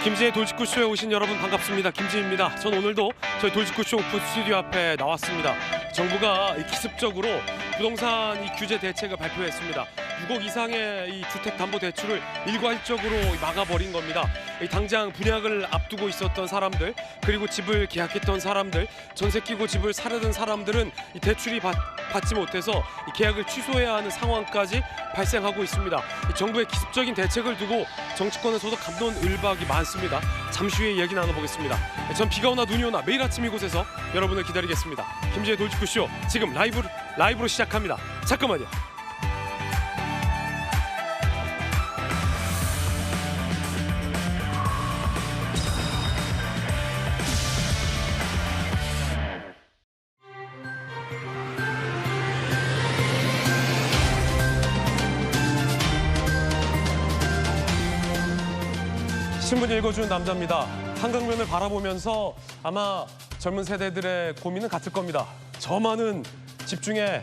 김지의 돌직구쇼에 오신 여러분 반갑습니다. 김지입니다. 전 오늘도 저희 돌직구쇼 오픈 스튜디오 앞에 나왔습니다. 정부가 기습적으로 부동산 규제 대책을 발표했습니다. 6억 이상의 이 주택담보대출을 일괄적으로 막아버린 겁니다. 당장 분양을 앞두고 있었던 사람들, 그리고 집을 계약했던 사람들, 전세 끼고 집을 사려던 사람들은 이 대출이 받지 못해서 이 계약을 취소해야 하는 상황까지 발생하고 있습니다. 이 정부의 기습적인 대책을 두고 정치권에서도 갑론을박이 많습니다. 잠시 후에 이야기 나눠보겠습니다. 전 비가 오나 눈이 오나 매일 아침 이곳에서 여러분을 기다리겠습니다. 김지의 돌직구쇼 지금 라이브로 시작합니다. 잠깐만요. 신문 읽어주는 남자입니다. 한강변을 바라보면서 아마 젊은 세대들의 고민은 같을 겁니다. 저 많은 집 중에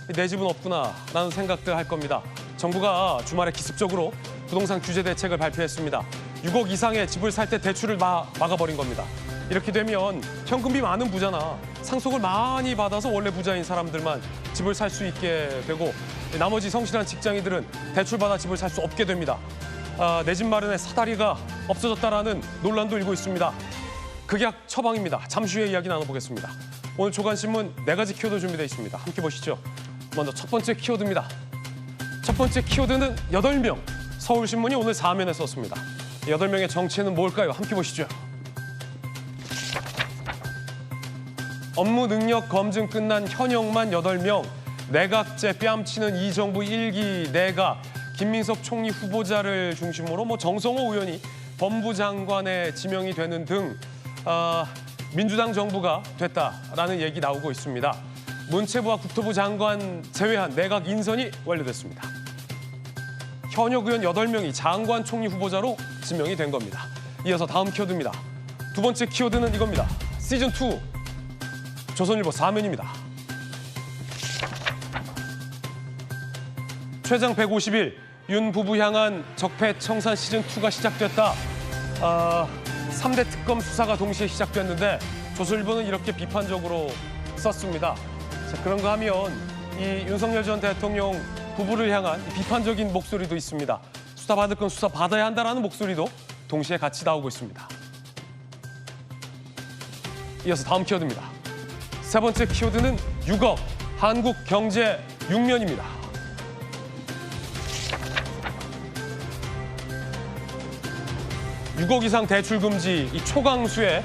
내 집은 없구나 라는 생각들 할 겁니다. 정부가 주말에 기습적으로 부동산 규제 대책을 발표했습니다. 6억 이상의 집을 살 때 대출을 막아버린 겁니다. 이렇게 되면 현금이 많은 부자나 상속을 많이 받아서 원래 부자인 사람들만 집을 살 수 있게 되고, 나머지 성실한 직장인들은 대출받아 집을 살 수 없게 됩니다. 내 집 마련의 사다리가 없어졌다라는 논란도 일고 있습니다. 극약 처방입니다. 잠시 후에 이야기 나눠보겠습니다. 오늘 조간신문 4가지 키워드 준비되어 있습니다. 함께 보시죠. 먼저 첫 번째 키워드입니다. 첫 번째 키워드는 8명. 서울신문이 오늘 4면에 썼습니다. 8명의 정체는 뭘까요? 함께 보시죠. 업무 능력 검증 끝난 현역만 8명. 내각제 뺨치는 이 정부 1기 내각. 김민석 총리 후보자를 중심으로 정성호 의원이 법무장관에 지명이 되는 등 민주당 정부가 됐다라는 얘기 나오고 있습니다. 문체부와 국토부 장관 제외한 내각 인선이 완료됐습니다. 현역 의원 8명이 장관 총리 후보자로 지명이 된 겁니다. 이어서 다음 키워드입니다. 두 번째 키워드는 이겁니다. 시즌2 조선일보 4면입니다. 최장 150일 윤 부부 향한 적폐청산 시즌2가 시작됐다. 3대 특검 수사가 동시에 시작됐는데 조선일보는 이렇게 비판적으로 썼습니다. 자, 그런가 하면 이 윤석열 전 대통령 부부를 향한 비판적인 목소리도 있습니다. 수사받을 건 수사받아야 한다라는 목소리도 동시에 같이 나오고 있습니다. 이어서 다음 키워드입니다. 세 번째 키워드는 6억, 한국 경제 6면입니다. (6억) 이상 대출 금지, 이 초강수에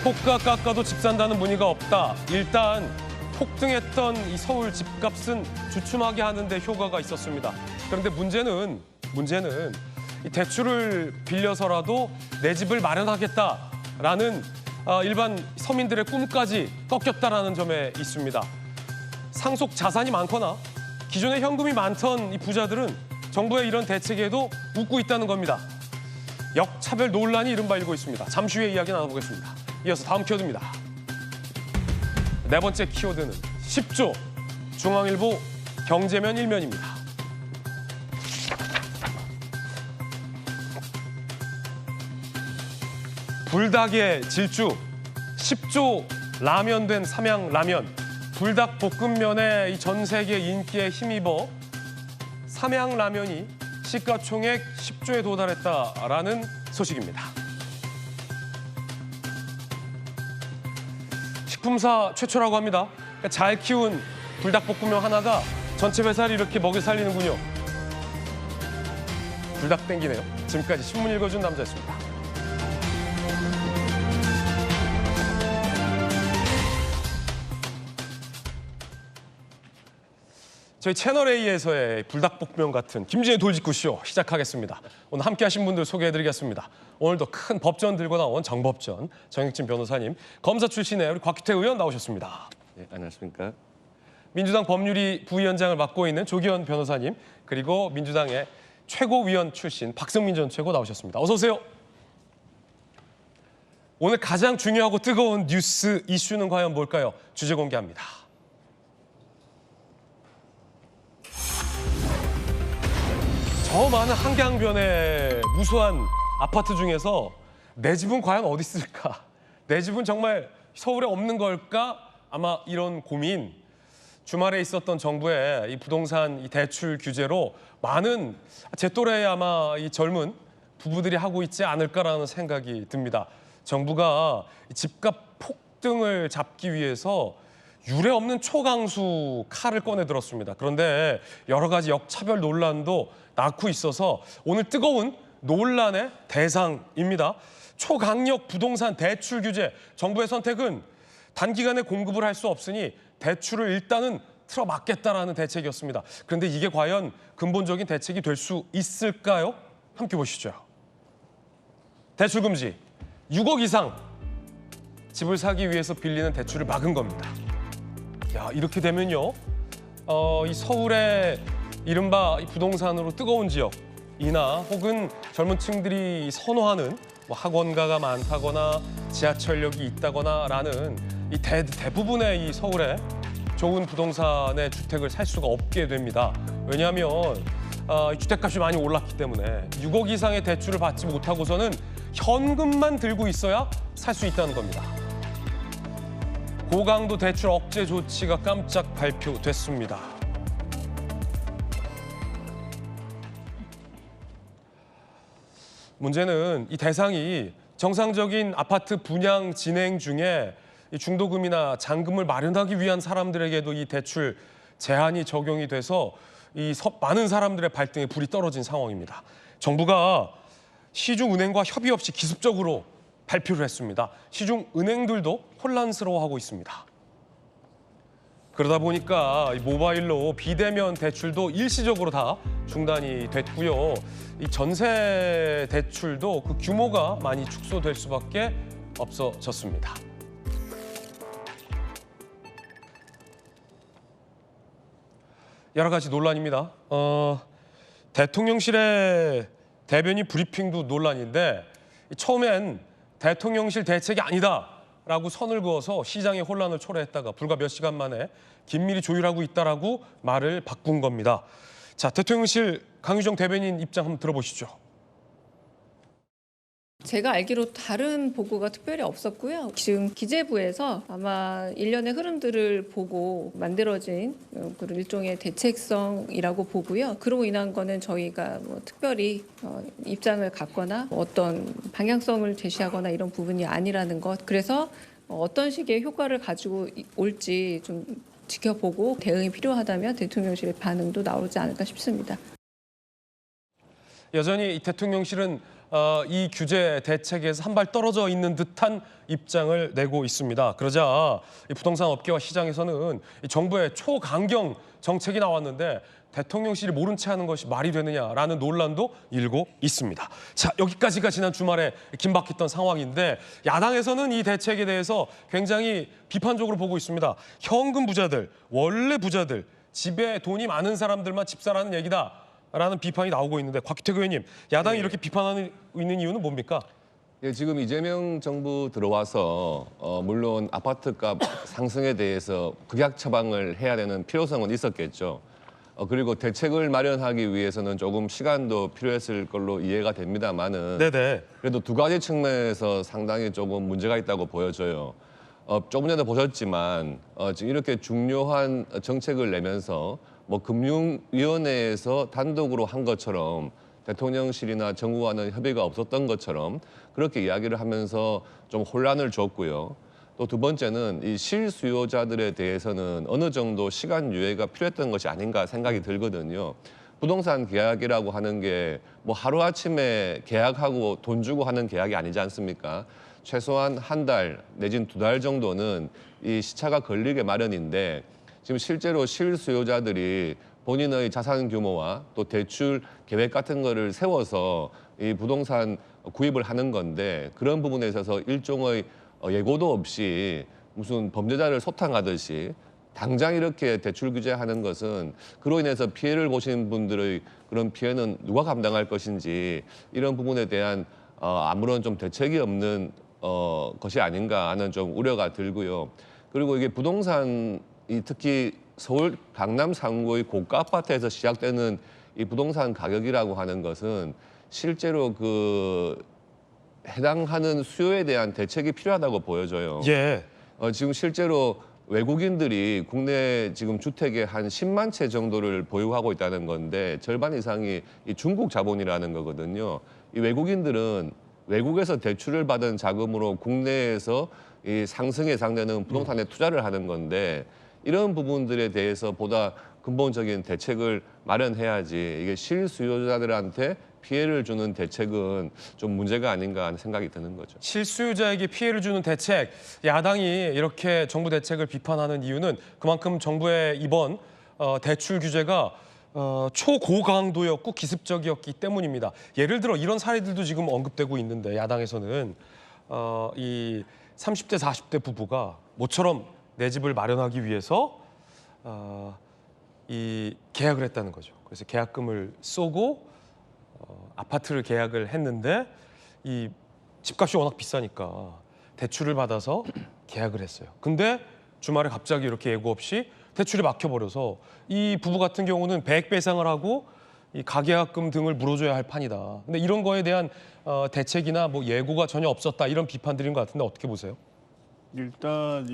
호가 깎아도 집 산다는 문의가 없다. 일단 폭등했던 이 서울 집값은 주춤하게 하는 데 효과가 있었습니다. 그런데 문제는 이 대출을 빌려서라도 내 집을 마련하겠다라는 일반 서민들의 꿈까지 꺾였다라는 점에 있습니다. 상속 자산이 많거나 기존에 현금이 많던 이 부자들은 정부의 이런 대책에도 웃고 있다는 겁니다. 역차별 논란이 이른바 일고 있습니다. 잠시 후에 이야기 나눠보겠습니다. 이어서 다음 키워드입니다. 네 번째 키워드는 10조, 중앙일보 경제면 1면입니다. 불닭의 질주, 10조 라면 된 삼양라면, 불닭볶음면의 전 세계 인기에 힘입어 삼양라면이 시가총액 10조에 도달했다라는 소식입니다. 식품사 최초라고 합니다. 잘 키운 불닭볶음면 하나가 전체 회사를 이렇게 먹여 살리는군요. 불닭 땡기네요. 지금까지 신문 읽어준 남자였습니다. 저희 채널A에서의 불닭볶음면 같은 김지의 돌직구쇼 시작하겠습니다. 오늘 함께 하신 분들 소개해드리겠습니다. 오늘도 큰 법전 들고 나온 정법전 정혁진 변호사님, 검사 출신의 우리 곽규태 의원 나오셨습니다. 네, 안녕하십니까. 민주당 법률위 부위원장을 맡고 있는 조기현 변호사님, 그리고 민주당의 최고위원 출신 박성민 전 최고 나오셨습니다. 어서 오세요. 오늘 가장 중요하고 뜨거운 뉴스 이슈는 과연 뭘까요? 주제 공개합니다. 저 많은 한강변의 무수한 아파트 중에서 내 집은 과연 어디 있을까? 내 집은 정말 서울에 없는 걸까? 아마 이런 고민. 주말에 있었던 정부의 이 부동산 이 대출 규제로 많은 제 또래의 아마 이 젊은 부부들이 하고 있지 않을까라는 생각이 듭니다. 정부가 집값 폭등을 잡기 위해서 유례 없는 초강수 칼을 꺼내 들었습니다. 그런데 여러 가지 역차별 논란도 낳고 있어서 오늘 뜨거운 논란의 대상입니다. 초강력 부동산 대출 규제. 정부의 선택은 단기간에 공급을 할 수 없으니 대출을 일단은 틀어막겠다라는 대책이었습니다. 그런데 이게 과연 근본적인 대책이 될 수 있을까요? 함께 보시죠. 대출 금지. 6억 이상 집을 사기 위해서 빌리는 대출을 막은 겁니다. 야, 이렇게 되면요. 이 서울의 이른바 부동산으로 뜨거운 지역이나 혹은 젊은 층들이 선호하는 뭐 학원가가 많다거나 지하철역이 있다거나라는 이 대부분의 이 서울의 좋은 부동산의 주택을 살 수가 없게 됩니다. 왜냐하면 이 주택값이 많이 올랐기 때문에 6억 이상의 대출을 받지 못하고서는 현금만 들고 있어야 살 수 있다는 겁니다. 고강도 대출 억제 조치가 깜짝 발표됐습니다. 문제는 이 대상이 정상적인 아파트 분양 진행 중에 이 중도금이나 잔금을 마련하기 위한 사람들에게도 이 대출 제한이 적용이 돼서 많은 사람들의 발등에 불이 떨어진 상황입니다. 정부가 시중은행과 협의 없이 기습적으로 발표를 했습니다. 시중은행들도 혼란스러워하고 있습니다. 그러다 보니까 모바일로 비대면 대출도 일시적으로 다 중단이 됐고요. 이 전세 대출도 그 규모가 많이 축소될 수밖에 없어졌습니다. 여러 가지 논란입니다. 대통령실의 대변인 브리핑도 논란인데 처음엔 대통령실 대책이 아니다라고 선을 그어서 시장의 혼란을 초래했다가 불과 몇 시간 만에 긴밀히 조율하고 있다라고 말을 바꾼 겁니다. 자, 대통령실 강유정 대변인 입장 한번 들어보시죠. 제가 알기로 다른 보고가 특별히 없었고요. 지금 기재부에서 아마 일련의 흐름들을 보고 만들어진 그런 일종의 대책성이라고 보고요. 그로 인한 거는 저희가 뭐 특별히 입장을 갖거나 어떤 방향성을 제시하거나 이런 부분이 아니라는 것. 그래서 어떤 식의 효과를 가지고 올지 좀 지켜보고 대응이 필요하다면 대통령실의 반응도 나오지 않을까 싶습니다. 여전히 대통령실은 이 규제 대책에서 한 발 떨어져 있는 듯한 입장을 내고 있습니다. 그러자 이 부동산 업계와 시장에서는 이 정부의 초강경 정책이 나왔는데 대통령실이 모른 채 하는 것이 말이 되느냐라는 논란도 일고 있습니다. 자, 여기까지가 지난 주말에 긴박했던 상황인데 야당에서는 이 대책에 대해서 굉장히 비판적으로 보고 있습니다. 현금 부자들, 원래 부자들, 집에 돈이 많은 사람들만 집 사라는 얘기다. 라는 비판이 나오고 있는데 곽기택 의원님, 야당이 이렇게 비판하고 있는 이유는 뭡니까? 예, 지금 이재명 정부 들어와서 물론 아파트값 상승에 대해서 극약 처방을 해야 되는 필요성은 있었겠죠. 그리고 대책을 마련하기 위해서는 조금 시간도 필요했을 걸로 이해가 됩니다만은 네네. 그래도 두 가지 측면에서 상당히 조금 문제가 있다고 보여져요. 조금 전에 보셨지만 지금 이렇게 중요한 정책을 내면서 뭐 금융위원회에서 단독으로 한 것처럼 대통령실이나 정부와는 협의가 없었던 것처럼 그렇게 이야기를 하면서 좀 혼란을 줬고요. 또 두 번째는 이 실수요자들에 대해서는 어느 정도 시간 유예가 필요했던 것이 아닌가 생각이 들거든요. 부동산 계약이라고 하는 게 뭐 하루아침에 계약하고 돈 주고 하는 계약이 아니지 않습니까? 최소한 한 달 내지는 두 달 정도는 이 시차가 걸리게 마련인데 지금 실제로 실수요자들이 본인의 자산 규모와 또 대출 계획 같은 거를 세워서 이 부동산 구입을 하는 건데 그런 부분에 있어서 일종의 예고도 없이 무슨 범죄자를 소탕하듯이 당장 이렇게 대출 규제하는 것은 그로 인해서 피해를 보신 분들의 그런 피해는 누가 감당할 것인지 이런 부분에 대한 아무런 좀 대책이 없는 것이 아닌가 하는 좀 우려가 들고요. 그리고 이게 부동산 특히 서울 강남 상구의 고가 아파트에서 시작되는 이 부동산 가격이라고 하는 것은 실제로 그 해당하는 수요에 대한 대책이 필요하다고 보여져요. 예. 지금 실제로 외국인들이 국내 지금 주택의 한 10만 채 정도를 보유하고 있다는 건데 절반 이상이 이 중국 자본이라는 거거든요. 이 외국인들은 외국에서 대출을 받은 자금으로 국내에서 이 상승에 해당되는 부동산에 투자를 하는 건데 이런 부분들에 대해서 보다 근본적인 대책을 마련해야지 이게 실수요자들한테 피해를 주는 대책은 좀 문제가 아닌가 하는 생각이 드는 거죠. 실수요자에게 피해를 주는 대책, 야당이 이렇게 정부 대책을 비판하는 이유는 그만큼 정부의 이번 대출 규제가 초고강도였고 기습적이었기 때문입니다. 예를 들어 이런 사례들도 지금 언급되고 있는데 야당에서는 이 30대, 40대 부부가 모처럼 내 집을 마련하기 위해서 이 계약을 했다는 거죠. 그래서 계약금을 쏘고 아파트를 계약을 했는데 이 집값이 워낙 비싸니까 대출을 받아서 계약을 했어요. 근데 주말에 갑자기 이렇게 예고 없이 대출이 막혀버려서 이 부부 같은 경우는 배액 배상을 하고 이 가계약금 등을 물어줘야 할 판이다. 근데 이런 거에 대한 대책이나 뭐 예고가 전혀 없었다 이런 비판들인 것 같은데 어떻게 보세요? 일단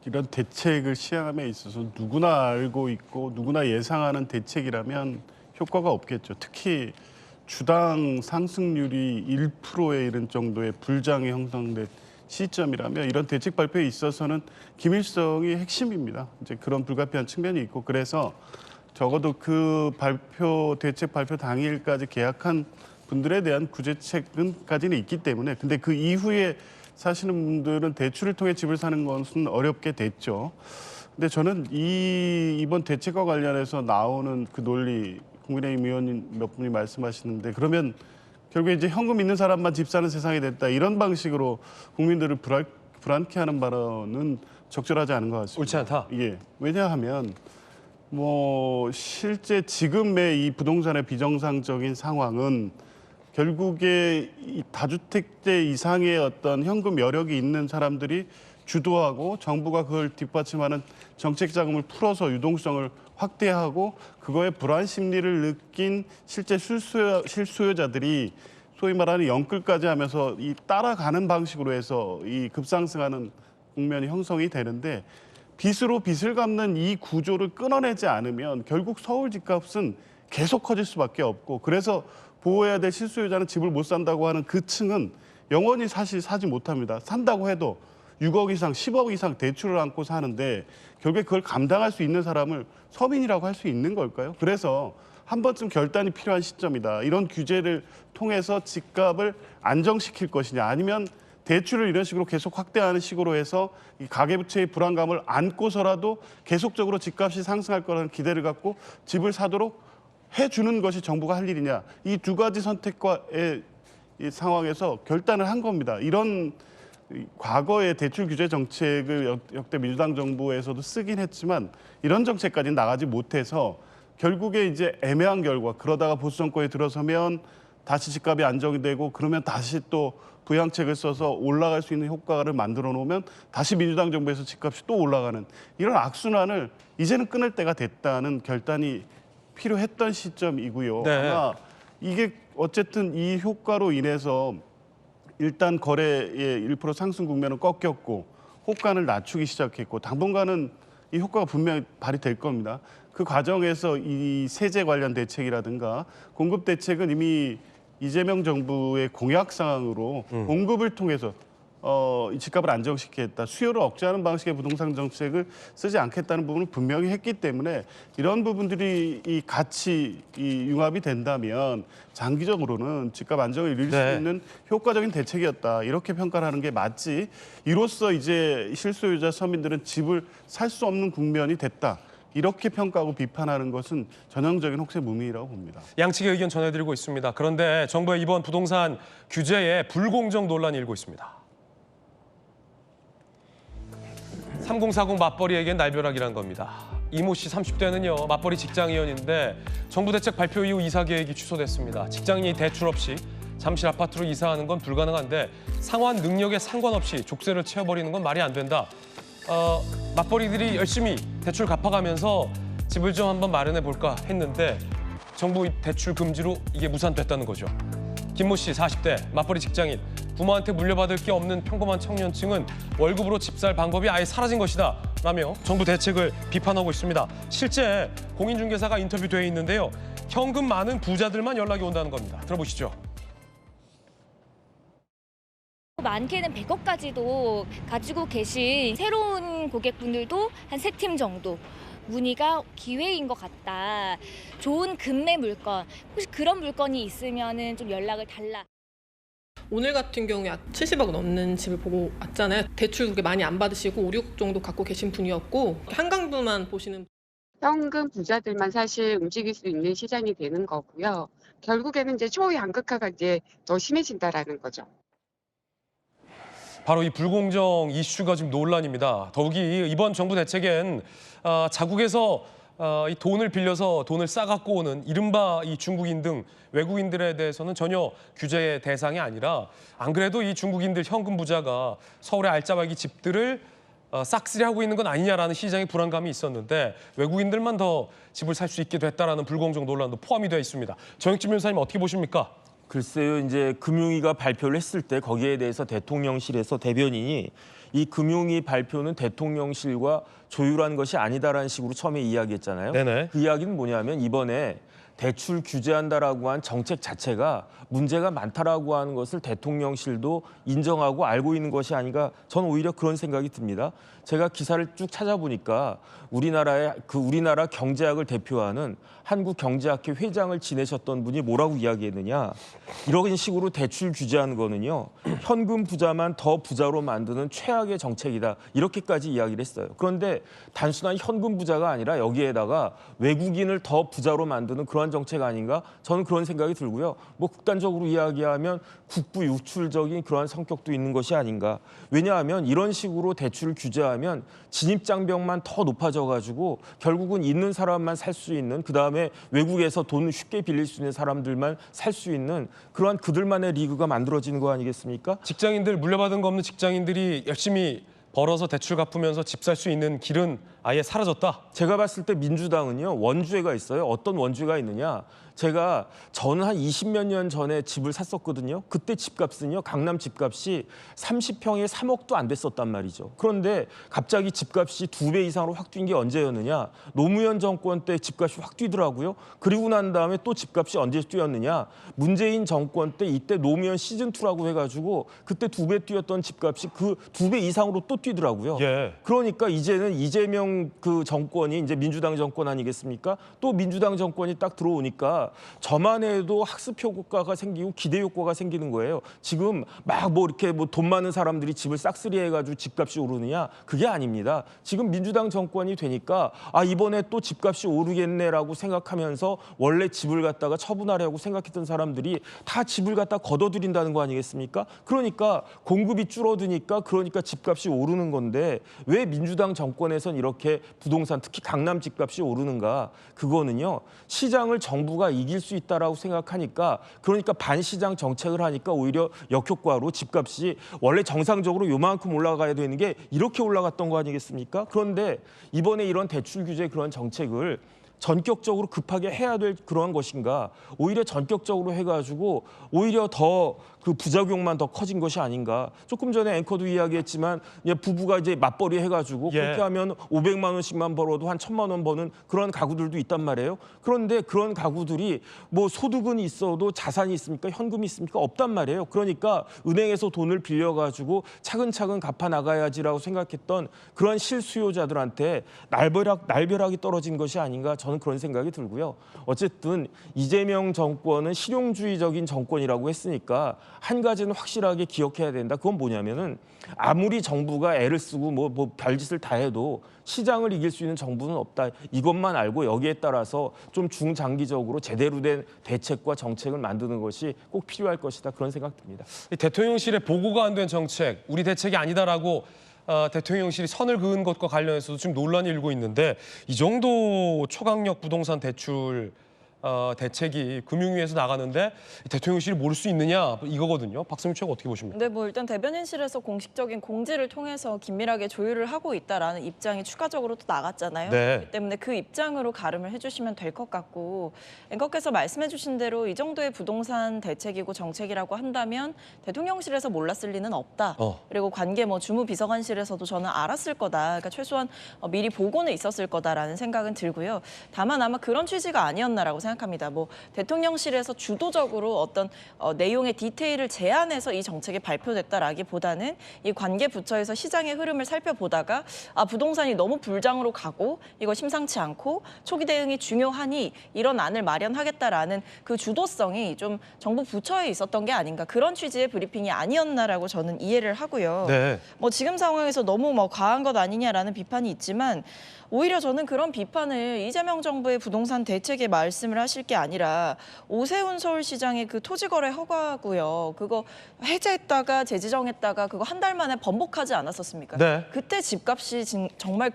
이런 대책을 시행함에 있어서 누구나 알고 있고 누구나 예상하는 대책이라면 효과가 없겠죠. 특히 주당 상승률이 1%에 이른 정도의 불장이 형성된 시점이라면 이런 대책 발표에 있어서는 기밀성이 핵심입니다. 이제 그런 불가피한 측면이 있고 그래서 적어도 그 대책 발표 당일까지 계약한 분들에 대한 구제책은까지는 있기 때문에 근데 그 이후에 사시는 분들은 대출을 통해 집을 사는 것은 어렵게 됐죠. 근데 저는 이번 대책과 관련해서 나오는 그 논리 국민의힘 의원님 몇 분이 말씀하시는데 그러면 결국에 이제 현금 있는 사람만 집 사는 세상이 됐다 이런 방식으로 국민들을 불안케 하는 발언은 적절하지 않은 것 같습니다. 옳지 않다. 예. 왜냐하면 뭐 실제 지금의 이 부동산의 비정상적인 상황은 결국에 이 다주택자 이상의 어떤 현금 여력이 있는 사람들이 주도하고 정부가 그걸 뒷받침하는 정책 자금을 풀어서 유동성을 확대하고 그거에 불안 심리를 느낀 실제 실수요자들이 소위 말하는 영끌까지 하면서 이 따라가는 방식으로 해서 이 급상승하는 국면이 형성이 되는데 빚으로 빚을 갚는 이 구조를 끊어내지 않으면 결국 서울 집값은 계속 커질 수밖에 없고 그래서 보호해야 될 실수요자는 집을 못 산다고 하는 그 층은 영원히 사실 사지 못합니다. 산다고 해도 6억 이상, 10억 이상 대출을 안고 사는데 결국에 그걸 감당할 수 있는 사람을 서민이라고 할 수 있는 걸까요? 그래서 한 번쯤 결단이 필요한 시점이다. 이런 규제를 통해서 집값을 안정시킬 것이냐 아니면 대출을 이런 식으로 계속 확대하는 식으로 해서 이 가계부채의 불안감을 안고서라도 계속적으로 집값이 상승할 거라는 기대를 갖고 집을 사도록 해주는 것이 정부가 할 일이냐. 이 두 가지 선택과의 이 상황에서 결단을 한 겁니다. 이런 과거의 대출 규제 정책을 역대 민주당 정부에서도 쓰긴 했지만 이런 정책까지는 나가지 못해서 결국에 이제 애매한 결과 그러다가 보수 정권에 들어서면 다시 집값이 안정이 되고 그러면 다시 또 부양책을 써서 올라갈 수 있는 효과를 만들어 놓으면 다시 민주당 정부에서 집값이 또 올라가는 이런 악순환을 이제는 끊을 때가 됐다는 결단이 필요했던 시점이고요. 네. 아마 이게 어쨌든 이 효과로 인해서 일단 거래의 1% 상승 국면은 꺾였고 호가를 낮추기 시작했고 당분간은 이 효과가 분명히 발휘될 겁니다. 그 과정에서 이 세제 관련 대책이라든가 공급 대책은 이미 이재명 정부의 공약 사항으로 공급을 통해서 이 집값을 안정시키겠다. 수요를 억제하는 방식의 부동산 정책을 쓰지 않겠다는 부분을 분명히 했기 때문에 이런 부분들이 같이 융합이 된다면 장기적으로는 집값 안정을 이룰 수 네. 있는 효과적인 대책이었다. 이렇게 평가를 하는 게 맞지. 이로써 이제 실소유자 서민들은 집을 살 수 없는 국면이 됐다. 이렇게 평가하고 비판하는 것은 전형적인 혹세무민이라고 봅니다. 양측의 의견 전해드리고 있습니다. 그런데 정부의 이번 부동산 규제에 불공정 논란이 일고 있습니다. 3040 맞벌이에겐 날벼락이란 겁니다. 이모 씨 30대는요 맞벌이 직장의원인데 정부 대책 발표 이후 이사 계획이 취소됐습니다. 직장인이 대출 없이 잠실 아파트로 이사하는 건 불가능한데 상환 능력에 상관없이 족쇄를 채워버리는 건 말이 안 된다. 맞벌이들이 열심히 대출 갚아가면서 집을 좀 한번 마련해 볼까 했는데 정부 대출 금지로 이게 무산됐다는 거죠. 김모 씨 40대 맞벌이 직장인. 부모한테 물려받을 게 없는 평범한 청년층은 월급으로 집 살 방법이 아예 사라진 것이다 라며 정부 대책을 비판하고 있습니다. 실제 공인중개사가 인터뷰돼 있는데요. 현금 많은 부자들만 연락이 온다는 겁니다. 들어보시죠. 많게는 100억까지도 가지고 계신 새로운 고객분들도 한 3팀 정도 문의가 기회인 것 같다. 좋은 금매 물건, 혹시 그런 물건이 있으면 좀 연락을 달라. 오늘 같은 경우에 70억 넘는 집을 보고 왔잖아요. 대출 그렇게 많이 안 받으시고 5, 6억 정도 갖고 계신 분이었고 한강부만 보시는 현금 부자들만 사실 움직일 수 있는 시장이 되는 거고요. 결국에는 이제 초양극화가 이제 더 심해진다라는 거죠. 바로 이 불공정 이슈가 지금 논란입니다. 더욱이 이번 정부 대책엔 자국에서 이 돈을 빌려서 돈을 싸갖고 오는 이른바 이 중국인 등 외국인들에 대해서는 전혀 규제의 대상이 아니라 안 그래도 이 중국인들 현금 부자가 서울의 알짜배기 집들을 싹쓸이하고 있는 건 아니냐라는 시장의 불안감이 있었는데 외국인들만 더 집을 살 수 있게 됐다라는 불공정 논란도 포함이 되어 있습니다. 정혁진 변호사님 어떻게 보십니까? 글쎄요, 이제 금융위가 발표를 했을 때 거기에 대해서 대통령실에서 대변인이 이 금융위 발표는 대통령실과 조율한 것이 아니다라는 식으로 처음에 이야기했잖아요. 네네. 그 이야기는 뭐냐면 이번에 대출 규제한다라고 한 정책 자체가 문제가 많다라고 하는 것을 대통령실도 인정하고 알고 있는 것이 아닌가, 저는 오히려 그런 생각이 듭니다. 제가 기사를 쭉 찾아보니까 우리나라 경제학을 대표하는 한국경제학회 회장을 지내셨던 분이 뭐라고 이야기했느냐. 이런 식으로 대출 규제하는 거는요. 현금 부자만 더 부자로 만드는 최악의 정책이다. 이렇게까지 이야기를 했어요. 그런데 단순한 현금 부자가 아니라 여기에다가 외국인을 더 부자로 만드는 그러한 정책 아닌가? 저는 그런 생각이 들고요. 뭐 극단적으로 이야기하면 국부 유출적인 그러한 성격도 있는 것이 아닌가. 왜냐하면 이런 식으로 대출을 규제하면 진입장벽만 더 높아져가지고 결국은 있는 사람만 살 수 있는, 그다음에 외국에서 돈을 쉽게 빌릴 수 있는 사람들만 살 수 있는 그러한 그들만의 리그가 만들어지는 거 아니겠습니까? 직장인들, 물려받은 거 없는 직장인들이 열심히 벌어서 대출 갚으면서 집 살 수 있는 길은 아예 사라졌다. 제가 봤을 때 민주당은요, 원죄가 있어요. 어떤 원죄가 있느냐. 저는 한 20몇 년 전에 집을 샀었거든요. 그때 집값은요, 강남 집값이 30평에 3억도 안 됐었단 말이죠. 그런데 갑자기 집값이 2배 이상으로 확 뛴 게 언제였느냐. 노무현 정권 때 집값이 확 뛰더라고요. 그리고 난 다음에 또 집값이 언제 뛰었느냐. 문재인 정권 때 이때 노무현 시즌2라고 해가지고 그때 2배 뛰었던 집값이 그 2배 이상으로 또 뛰더라고요. 예. 그러니까 이제는 이재명 그 정권이 이제 민주당 정권 아니겠습니까? 또 민주당 정권이 딱 들어오니까 저만 해도 학습 효과가 생기고 기대 효과가 생기는 거예요. 지금 막 이렇게 돈 많은 사람들이 집을 싹쓸이 해가지고 집값이 오르느냐? 그게 아닙니다. 지금 민주당 정권이 되니까 이번에 또 집값이 오르겠네라고 생각하면서 원래 집을 갖다가 처분하려고 생각했던 사람들이 다 집을 갖다 걷어들인다는 거 아니겠습니까? 그러니까 공급이 줄어드니까 그러니까 집값이 오르는 건데 왜 민주당 정권에선 이렇게 부동산 특히 강남 집값이 오르는가? 그거는요. 시장을 정부가 이길 수 있다라고 생각하니까 그러니까 반시장 정책을 하니까 오히려 역효과로 집값이 원래 정상적으로 요만큼 올라가야 되는 게 이렇게 올라갔던 거 아니겠습니까? 그런데 이번에 이런 대출 규제 그런 정책을 전격적으로 급하게 해야 될 그런 것인가? 오히려 전격적으로 해가지고 오히려 더 그 부작용만 더 커진 것이 아닌가? 조금 전에 앵커도 이야기했지만 부부가 이제 맞벌이 해가지고 예. 그렇게 하면 500만 원씩만 벌어도 한 1,000만 원 버는 그런 가구들도 있단 말이에요. 그런데 그런 가구들이 뭐 소득은 있어도 자산이 있습니까? 현금이 있습니까? 없단 말이에요. 그러니까 은행에서 돈을 빌려가지고 차근차근 갚아 나가야지라고 생각했던 그런 실수요자들한테 날벼락이 떨어진 것이 아닌가? 저는 그런 생각이 들고요. 어쨌든 이재명 정권은 실용주의적인 정권이라고 했으니까 한 가지는 확실하게 기억해야 된다. 그건 뭐냐면은 아무리 정부가 애를 쓰고 뭐 별짓을 다 해도 시장을 이길 수 있는 정부는 없다. 이것만 알고 여기에 따라서 좀 중장기적으로 제대로 된 대책과 정책을 만드는 것이 꼭 필요할 것이다. 그런 생각 듭니다. 대통령실에 보고가 안 된 정책, 우리 대책이 아니다라고 대통령실이 선을 그은 것과 관련해서도 지금 논란이 일고 있는데 이 정도 초강력 부동산 대출 대책이 금융위에서 나가는데 대통령실이 모를 수 있느냐 이거거든요. 박성민 최고 어떻게 보십니까? 네, 뭐 일단 대변인실에서 공식적인 공지를 통해서 긴밀하게 조율을 하고 있다라는 입장이 추가적으로 또 나갔잖아요. 네. 그렇기 때문에 그 입장으로 가름을 해주시면 될 것 같고 앵커께서 말씀해주신 대로 이 정도의 부동산 대책이고 정책이라고 한다면 대통령실에서 몰랐을 리는 없다. 그리고 관계 뭐 주무비서관실에서도 저는 알았을 거다. 그러니까 최소한 미리 보고는 있었을 거다라는 생각은 들고요. 다만 아마 그런 취지가 아니었나라고 생각합니다. 뭐 대통령실에서 주도적으로 어떤 내용의 디테일을 제안해서 이 정책이 발표됐다라기보다는 이 관계 부처에서 시장의 흐름을 살펴보다가 부동산이 너무 불장으로 가고 이거 심상치 않고 초기 대응이 중요하니 이런 안을 마련하겠다라는 그 주도성이 좀 정부 부처에 있었던 게 아닌가 그런 취지의 브리핑이 아니었나라고 저는 이해를 하고요. 네. 뭐 지금 상황에서 너무 뭐 과한 것 아니냐라는 비판이 있지만 오히려 저는 그런 비판을 이재명 정부의 부동산 대책에 말씀을 하실 게 아니라 오세훈 서울시장의 그 토지거래 허가고요. 그거 해제했다가 재지정했다가 그거 한 달 만에 번복하지 않았었습니까? 네. 그때 집값이 정말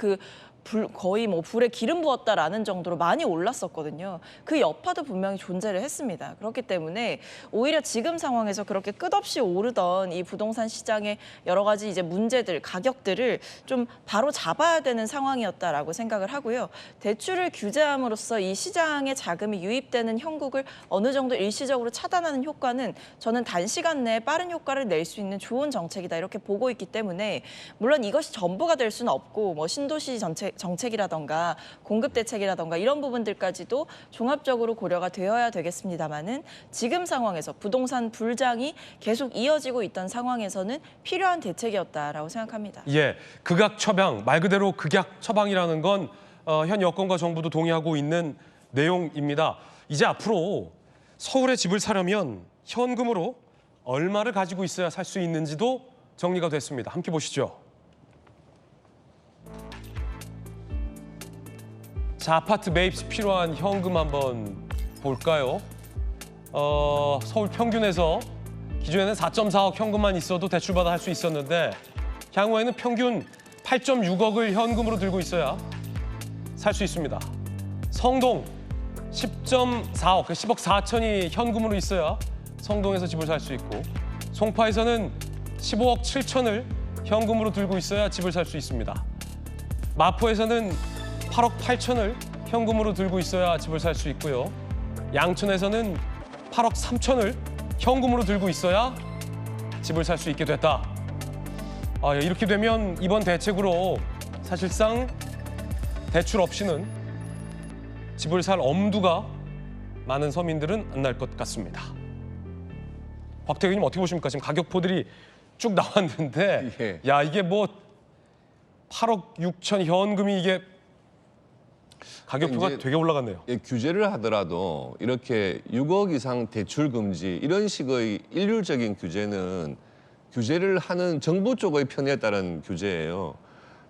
거의 뭐 불에 기름 부었다라는 정도로 많이 올랐었거든요. 그 여파도 분명히 존재를 했습니다. 그렇기 때문에 오히려 지금 상황에서 그렇게 끝없이 오르던 이 부동산 시장의 여러 가지 이제 문제들, 가격들을 좀 바로 잡아야 되는 상황이었다라고 생각을 하고요. 대출을 규제함으로써 이 시장에 자금이 유입되는 형국을 어느 정도 일시적으로 차단하는 효과는 저는 단시간 내에 빠른 효과를 낼 수 있는 좋은 정책이다 이렇게 보고 있기 때문에 물론 이것이 전부가 될 수는 없고 뭐 신도시 정책이라던가 공급 대책이라던가 이런 부분들까지도 종합적으로 고려가 되어야 되겠습니다마는 지금 상황에서 부동산 불장이 계속 이어지고 있던 상황에서는 필요한 대책이었다라고 생각합니다. 예, 극약 처방, 말 그대로 극약 처방이라는 건 현 여권과 정부도 동의하고 있는 내용입니다. 이제 앞으로 서울에 집을 사려면 현금으로 얼마를 가지고 있어야 살 수 있는지도 정리가 됐습니다. 함께 보시죠. 자, 아파트 매입 시 필요한 현금 한번 볼까요? 서울 평균에서 기존에는 4.4억 현금만 있어도 대출받아 할 수 있었는데 향후에는 평균 8.6억을 현금으로 들고 있어야 살 수 있습니다. 성동 10.4억, 10억 4천이 현금으로 있어야 성동에서 집을 살 수 있고 송파에서는 15억 7천을 현금으로 들고 있어야 집을 살 수 있습니다. 마포에서는 8억 8천을 현금으로 들고 있어야 집을 살 수 있고요. 양천에서는 8억 3천을 현금으로 들고 있어야 집을 살 수 있게 됐다. 이렇게 되면 이번 대책으로 사실상 대출 없이는 집을 살 엄두가 많은 서민들은 안 날 것 같습니다. 곽태규 님 어떻게 보십니까? 지금 가격표들이 쭉 나왔는데 예. 야 이게 뭐 8억 6천 현금이 이게 가격표가 이제 되게 올라갔네요. 예, 규제를 하더라도 이렇게 6억 이상 대출 금지 이런 식의 일률적인 규제는 규제를 하는 정부 쪽의 편에 따른 규제예요.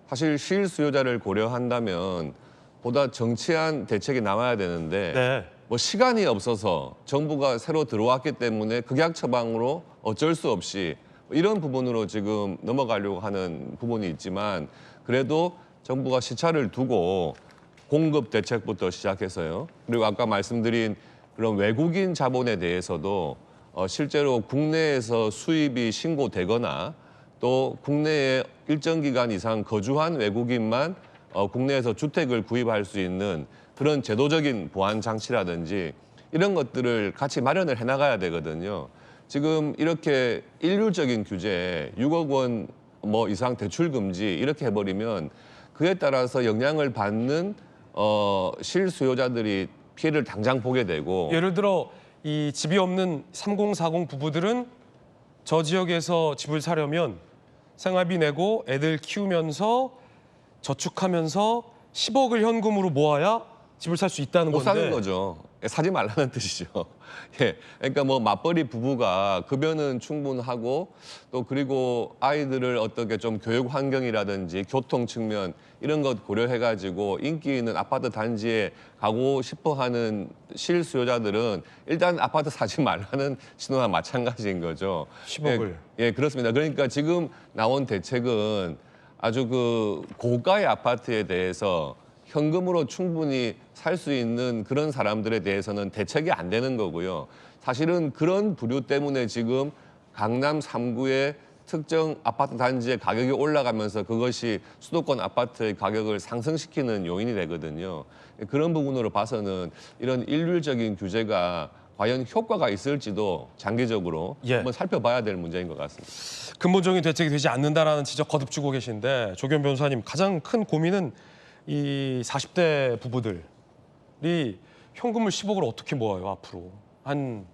사실 실수요자를 고려한다면 보다 정치한 대책이 나와야 되는데 네. 뭐 시간이 없어서 정부가 새로 들어왔기 때문에 극약 처방으로 어쩔 수 없이 이런 부분으로 지금 넘어가려고 하는 부분이 있지만 그래도 정부가 시차를 두고 공급 대책부터 시작해서요. 그리고 아까 말씀드린 그런 외국인 자본에 대해서도 실제로 국내에서 수입이 신고되거나 또 국내에 일정 기간 이상 거주한 외국인만 국내에서 주택을 구입할 수 있는 그런 제도적인 보완 장치라든지 이런 것들을 같이 마련을 해나가야 되거든요. 지금 이렇게 일률적인 규제 6억 원 뭐 이상 대출 금지 이렇게 해버리면 그에 따라서 영향을 받는 실수요자들이 피해를 당장 보게 되고 예를 들어 이 집이 없는 3040 부부들은 저 지역에서 집을 사려면 생활비 내고 애들 키우면서 저축하면서 10억을 현금으로 모아야 집을 살 수 있다는 못 건데 사는 거죠. 사지 말라는 뜻이죠. 예, 그러니까 뭐 맞벌이 부부가 급여는 충분하고 또 그리고 아이들을 어떻게 좀 교육 환경이라든지 교통 측면 이런 것 고려해가지고 인기 있는 아파트 단지에 가고 싶어하는 실수요자들은 일단 아파트 사지 말라는 신호와 마찬가지인 거죠. 10억을. 예, 그렇습니다. 그러니까 지금 나온 대책은 아주 그 고가의 아파트에 대해서 현금으로 충분히 살 수 있는 그런 사람들에 대해서는 대책이 안 되는 거고요. 사실은 그런 부류 때문에 지금 강남 3구의 특정 아파트 단지의 가격이 올라가면서 그것이 수도권 아파트의 가격을 상승시키는 요인이 되거든요. 그런 부분으로 봐서는 이런 일률적인 규제가 과연 효과가 있을지도 장기적으로 예. 한번 살펴봐야 될 문제인 것 같습니다. 근본적인 대책이 되지 않는다라는 지적 거듭 주고 계신데 조경 변호사님 가장 큰 고민은 이 40대 부부들이 현금을 10억을 어떻게 모아요 앞으로 한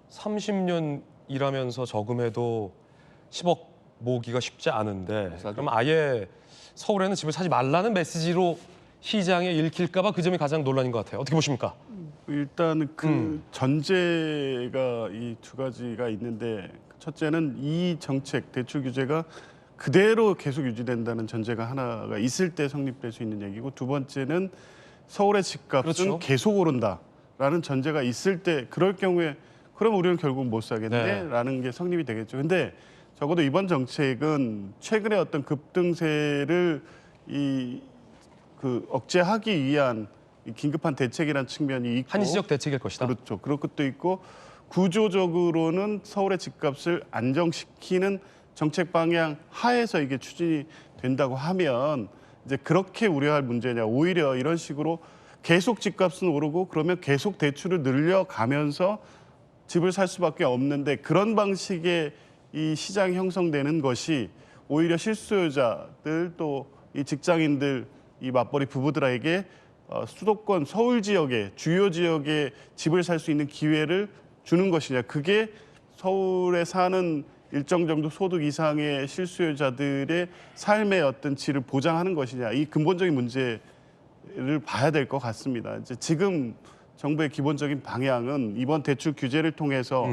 30년 일하면서 저금해도 10억 모으기가 쉽지 않은데 그럼 아예 서울에는 집을 사지 말라는 메시지로 시장에 읽힐까 봐 그 점이 가장 논란인 것 같아요. 어떻게 보십니까? 일단 그 전제가 이 두 가지가 있는데 첫째는 이 정책 대출 규제가 그대로 계속 유지된다는 전제가 하나가 있을 때 성립될 수 있는 얘기고 두 번째는 서울의 집값은 그렇죠. 계속 오른다라는 전제가 있을 때 그럴 경우에 그럼 우리는 결국 못 사겠네라는 게 성립이 되겠죠. 근데 적어도 이번 정책은 최근에 어떤 급등세를 억제하기 위한 이 긴급한 대책이라는 측면이 있고 한시적 대책일 것이다. 그렇죠. 그런 것도 있고 구조적으로는 서울의 집값을 안정시키는 정책 방향 하에서 이게 추진이 된다고 하면 이제 그렇게 우려할 문제냐. 오히려 이런 식으로 계속 집값은 오르고 그러면 계속 대출을 늘려가면서 집을 살 수밖에 없는데 그런 방식의 이 시장이 형성되는 것이 오히려 실수요자들 또 이 직장인들 이 맞벌이 부부들에게 수도권 서울 지역의 주요 지역에 집을 살 수 있는 기회를 주는 것이냐. 그게 서울에 사는 일정 정도 소득 이상의 실수요자들의 삶의 어떤 질을 보장하는 것이냐. 이 근본적인 문제를 봐야 될 것 같습니다. 이제 지금 정부의 기본적인 방향은 이번 대출 규제를 통해서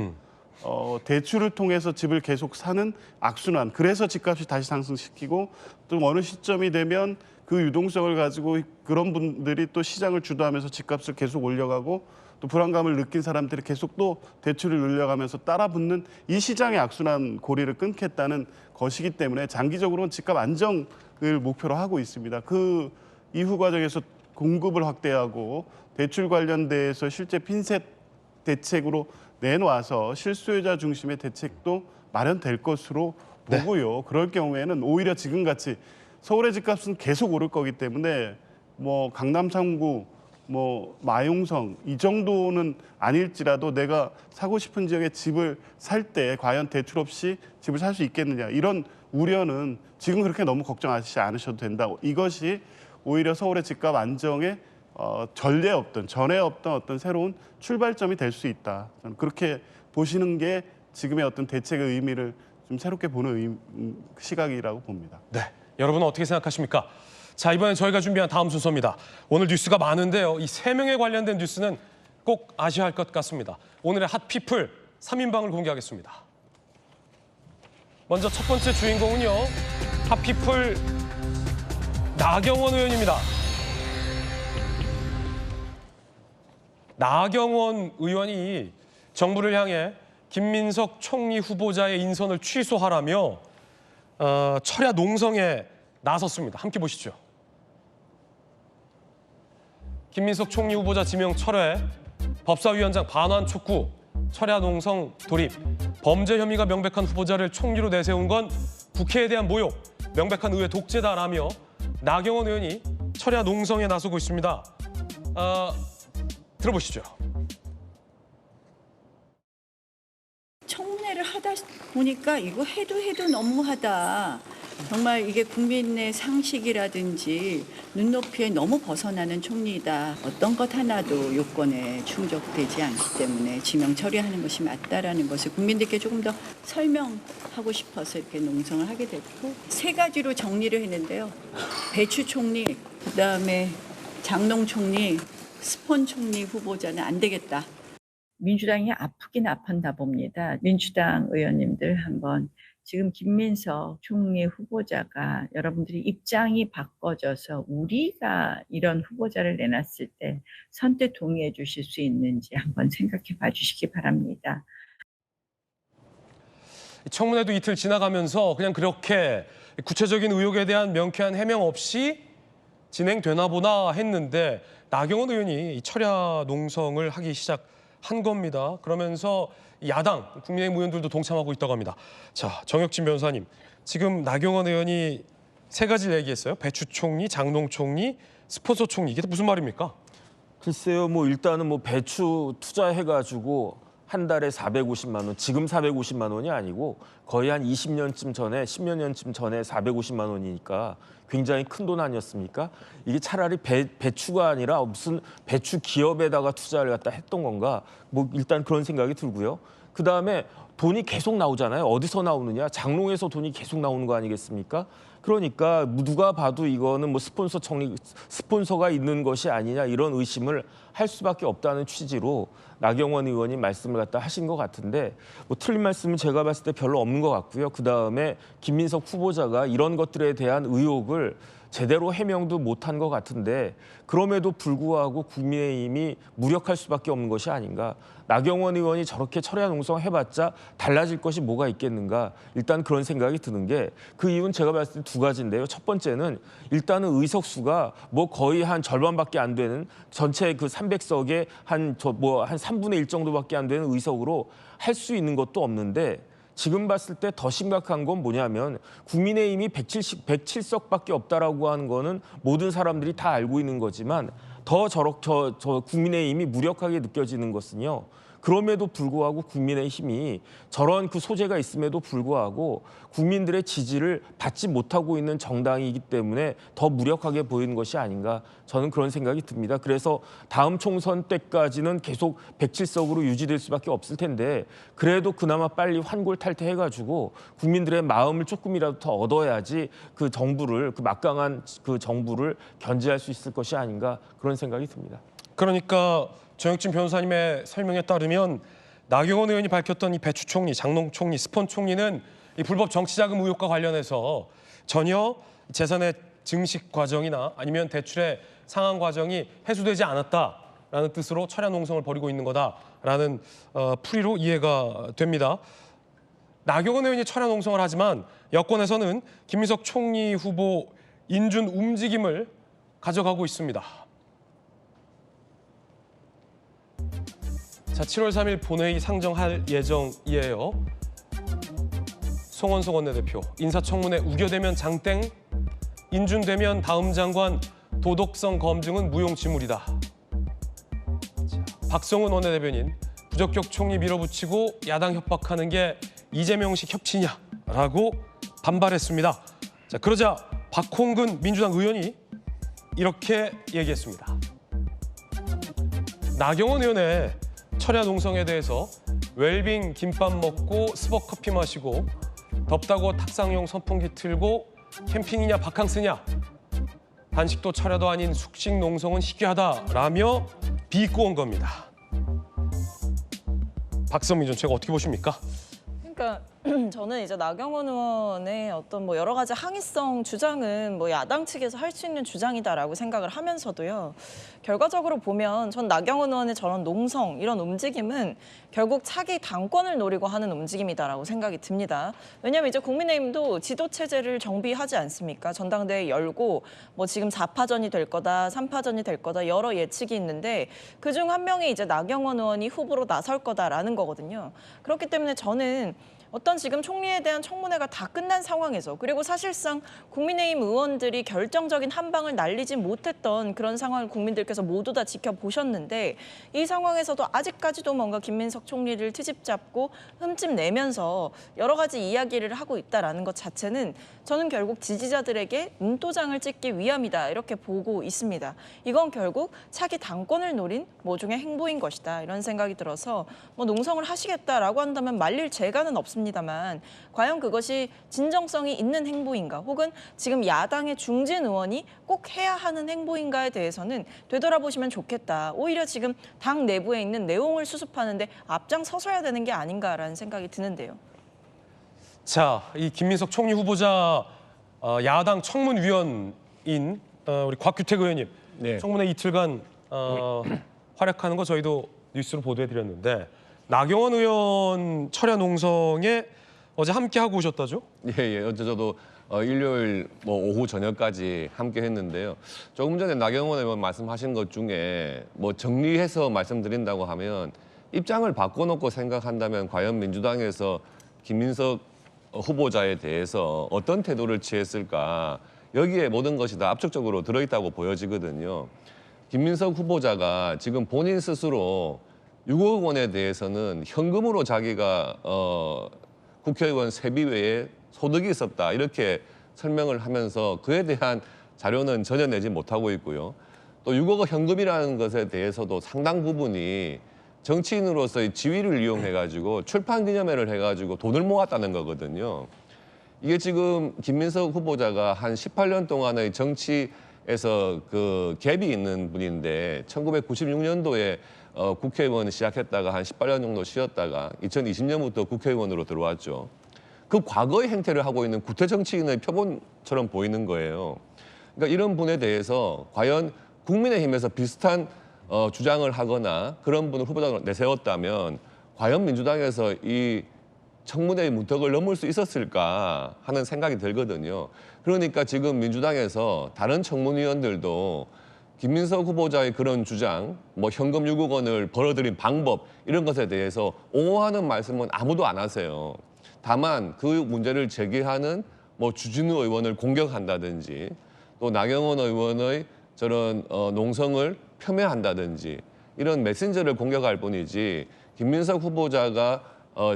대출을 통해서 집을 계속 사는 악순환. 그래서 집값이 다시 상승시키고 또 어느 시점이 되면 그 유동성을 가지고 그런 분들이 또 시장을 주도하면서 집값을 계속 올려가고 또 불안감을 느낀 사람들이 계속 또 대출을 늘려가면서 따라붙는 이 시장의 악순환 고리를 끊겠다는 것이기 때문에 장기적으로는 집값 안정을 목표로 하고 있습니다. 그 이후 과정에서 공급을 확대하고 대출 관련돼서 실제 핀셋 대책으로 내놓아서 실수요자 중심의 대책도 마련될 것으로 보고요. 그럴 경우에는 오히려 지금같이 서울의 집값은 계속 오를 거기 때문에 뭐 강남 3구, 뭐 마용성 이 정도는 아닐지라도 내가 사고 싶은 지역에 집을 살 때 과연 대출 없이 집을 살 수 있겠느냐 이런 우려는 지금 그렇게 너무 걱정하시지 않으셔도 된다고. 이것이 오히려 서울의 집값 안정에 전에 없던 어떤 새로운 출발점이 될 수 있다. 저는 그렇게 보시는 게 지금의 어떤 대책의 의미를 좀 새롭게 보는 시각이라고 봅니다. 네, 여러분은 어떻게 생각하십니까? 자, 이번엔 저희가 준비한 다음 순서입니다. 오늘 뉴스가 많은데요. 이 3명에 관련된 뉴스는 꼭 아셔야 할 것 같습니다. 오늘의 핫피플 3인방을 공개하겠습니다. 먼저 첫 번째 주인공은요. 핫피플 나경원 의원입니다. 나경원 의원이 정부를 향해 김민석 총리 후보자의 인선을 취소하라며 철야 농성에 나섰습니다. 함께 보시죠. 김민석 총리 후보자 지명 철회, 법사위원장 반환 촉구, 철야 농성 돌입, 범죄 혐의가 명백한 후보자를 총리로 내세운 건 국회에 대한 모욕, 명백한 의회 독재다라며 나경원 의원이 철야 농성에 나서고 있습니다. 들어보시죠. 청문회를 하다 보니까 이거 해도 너무하다. 정말 이게 국민의 상식이라든지 눈높이에 너무 벗어나는 총리다. 어떤 것 하나도 요건에 충족되지 않기 때문에 지명 처리하는 것이 맞다라는 것을 국민들께 조금 더 설명하고 싶어서 이렇게 농성을 하게 됐고 3가지로 정리를 했는데요. 배추 총리, 그다음에 장농 총리, 스폰 총리 후보자는 안 되겠다. 민주당이 아프긴 아팠나 봅니다. 민주당 의원님들 한번 지금 김민석 총리 후보자가 여러분들이 입장이 바꿔져서 우리가 이런 후보자를 내놨을 때 선뜻 동의해 주실 수 있는지 한번 생각해 봐 주시기 바랍니다. 청문회도 이틀 지나가면서 그냥 그렇게 구체적인 의혹에 대한 명쾌한 해명 없이 진행되나 보나 했는데 나경원 의원이 이 철야 농성을 하기 시작한 겁니다. 그러면서 야당 국민의힘 의원들도 동참하고 있다고 합니다. 자, 정혁진 변호사님, 지금 나경원 의원이 세 가지를 얘기했어요. 배추 총리, 장농 총리, 스폰서 총리. 이게 무슨 말입니까? 글쎄요, 뭐 일단은 뭐 배추 투자해가지고 한 달에 450만 원, 지금 450만 원이 아니고 거의 한 20년쯤 전에, 10여 년쯤 전에 450만 원이니까 굉장히 큰 돈 아니었습니까? 이게 차라리 배추가 아니라 무슨 배추 기업에다가 투자를 갖다 했던 건가? 뭐 일단 그런 생각이 들고요. 그다음에 돈이 계속 나오잖아요. 어디서 나오느냐? 장롱에서 돈이 계속 나오는 거 아니겠습니까? 그러니까 누가 봐도 이거는 뭐 스폰서가 있는 것이 아니냐 이런 의심을 할 수밖에 없다는 취지로 나경원 의원이 말씀을 갖다 하신 것 같은데 뭐 틀린 말씀은 제가 봤을 때 별로 없는 것 같고요. 그다음에 김민석 후보자가 이런 것들에 대한 의혹을 제대로 해명도 못한 것 같은데 그럼에도 불구하고 국민의힘이 무력할 수밖에 없는 것이 아닌가. 나경원 의원이 저렇게 철야 농성 해봤자 달라질 것이 뭐가 있겠는가. 일단 그런 생각이 드는 게 그 이유는 제가 봤을 때 두 가지인데요. 첫 번째는 일단은 의석수가 뭐 거의 한 절반밖에 안 되는 전체 그 300석에 한 3분의 1 정도밖에 안 되는 의석으로 할 수 있는 것도 없는데 지금 봤을 때 더 심각한 건 뭐냐면 국민의힘이 107석밖에 없다라고 하는 거는 모든 사람들이 다 알고 있는 거지만 더 국민의힘이 무력하게 느껴지는 것은요. 그럼에도 불구하고 국민의힘이 저런 그 소재가 있음에도 불구하고 국민들의 지지를 받지 못하고 있는 정당이기 때문에 더 무력하게 보이는 것이 아닌가 저는 그런 생각이 듭니다. 그래서 다음 총선 때까지는 계속 107석으로 유지될 수밖에 없을 텐데 그래도 그나마 빨리 환골탈퇴해가지고 국민들의 마음을 조금이라도 더 얻어야지 그 막강한 그 정부를 견제할 수 있을 것이 아닌가 그런 생각이 듭니다. 그러니까 정혁진 변호사님의 설명에 따르면 나경원 의원이 밝혔던 이 배추 총리, 장농 총리, 스폰 총리는 이 불법 정치자금 의혹과 관련해서 전혀 재산의 증식 과정이나 아니면 대출의 상환 과정이 해소되지 않았다라는 뜻으로 철야 농성을 벌이고 있는 거다라는 풀이로 이해가 됩니다. 나경원 의원이 철야 농성을 하지만 여권에서는 김민석 총리 후보 인준 움직임을 가져가고 있습니다. 자, 7월 3일 본회의 상정할 예정이에요. 송원석 원내대표, 인사청문회 우겨대면 장땡, 인준되면 다음 장관 도덕성 검증은 무용지물이다. 자, 박성훈 원내대변인, 부적격 총리 밀어붙이고 야당 협박하는 게 이재명식 협치냐라고 반발했습니다. 자, 그러자 박홍근 민주당 의원이 이렇게 얘기했습니다. 나경원 의원의 철야 농성에 대해서 웰빙 김밥 먹고 스벅 커피 마시고 덥다고 탁상용 선풍기 틀고 캠핑이냐 바캉스냐 단식도 철야도 아닌 숙식 농성은 희귀하다라며 비꼬은 겁니다. 박선민 전 최고 어떻게 보십니까? 그러니까 저는 이제 나경원 의원의 어떤 뭐 여러 가지 항의성 주장은 뭐 야당 측에서 할 수 있는 주장이다라고 생각을 하면서도요. 결과적으로 보면 전 나경원 의원의 저런 농성 이런 움직임은 결국 차기 당권을 노리고 하는 움직임이다라고 생각이 듭니다. 왜냐하면 이제 국민의힘도 지도 체제를 정비하지 않습니까? 전당대회 열고 뭐 지금 4파전이 될 거다, 3파전이 될 거다 여러 예측이 있는데 그중 한 명이 이제 나경원 의원이 후보로 나설 거다라는 거거든요. 그렇기 때문에 저는 어떤 지금 총리에 대한 청문회가 다 끝난 상황에서 그리고 사실상 국민의힘 의원들이 결정적인 한 방을 날리지 못했던 그런 상황을 국민들께서 모두 다 지켜보셨는데 이 상황에서도 아직까지도 뭔가 김민석 총리를 트집잡고 흠집 내면서 여러 가지 이야기를 하고 있다는 것 자체는 저는 결국 지지자들에게 눈도장을 찍기 위함이다 이렇게 보고 있습니다. 이건 결국 차기 당권을 노린 모종의 행보인 것이다 이런 생각이 들어서 뭐 농성을 하시겠다라고 한다면 말릴 재간은 없습니다만 과연 그것이 진정성이 있는 행보인가 혹은 지금 야당의 중진 의원이 꼭 해야 하는 행보인가에 대해서는 되돌아보시면 좋겠다. 오히려 지금 당 내부에 있는 내용을 수습하는데 앞장서서야 되는 게 아닌가라는 생각이 드는데요. 자, 이 김민석 총리 후보자 야당 청문위원인 우리 곽규택 의원님, 네. 청문회 이틀간 활약하는 거 저희도 뉴스로 보도해드렸는데 나경원 의원 철야 농성에 어제 함께 하고 오셨다죠? 예, 어제 저도 일요일 뭐 오후 저녁까지 함께 했는데요. 조금 전에 나경원 의원 말씀하신 것 중에 뭐 정리해서 말씀드린다고 하면 입장을 바꿔놓고 생각한다면 과연 민주당에서 김민석 후보자에 대해서 어떤 태도를 취했을까, 여기에 모든 것이 다 압축적으로 들어있다고 보여지거든요. 김민석 후보자가 지금 본인 스스로 6억 원에 대해서는 현금으로 자기가 국회의원 세비 외에 소득이 있었다 이렇게 설명을 하면서 그에 대한 자료는 전혀 내지 못하고 있고요. 또 6억 원 현금이라는 것에 대해서도 상당 부분이 정치인으로서의 지위를 이용해가지고 출판 기념회를 해가지고 돈을 모았다는 거거든요. 이게 지금 김민석 후보자가 한 18년 동안의 정치에서 그 갭이 있는 분인데 1996년도에 국회의원 시작했다가 한 18년 정도 쉬었다가 2020년부터 국회의원으로 들어왔죠. 그 과거의 행태를 하고 있는 구태 정치인의 표본처럼 보이는 거예요. 그러니까 이런 분에 대해서 과연 국민의힘에서 비슷한 주장을 하거나 그런 분을 후보자로 내세웠다면 과연 민주당에서 이 청문회의 문턱을 넘을 수 있었을까 하는 생각이 들거든요. 그러니까 지금 민주당에서 다른 청문위원들도 김민석 후보자의 그런 주장, 뭐 현금 6억 원을 벌어들인 방법 이런 것에 대해서 옹호하는 말씀은 아무도 안 하세요. 다만 그 문제를 제기하는 뭐 주진우 의원을 공격한다든지 또 나경원 의원의 저런 농성을 폄훼한다든지 이런 메신저를 공격할 뿐이지 김민석 후보자가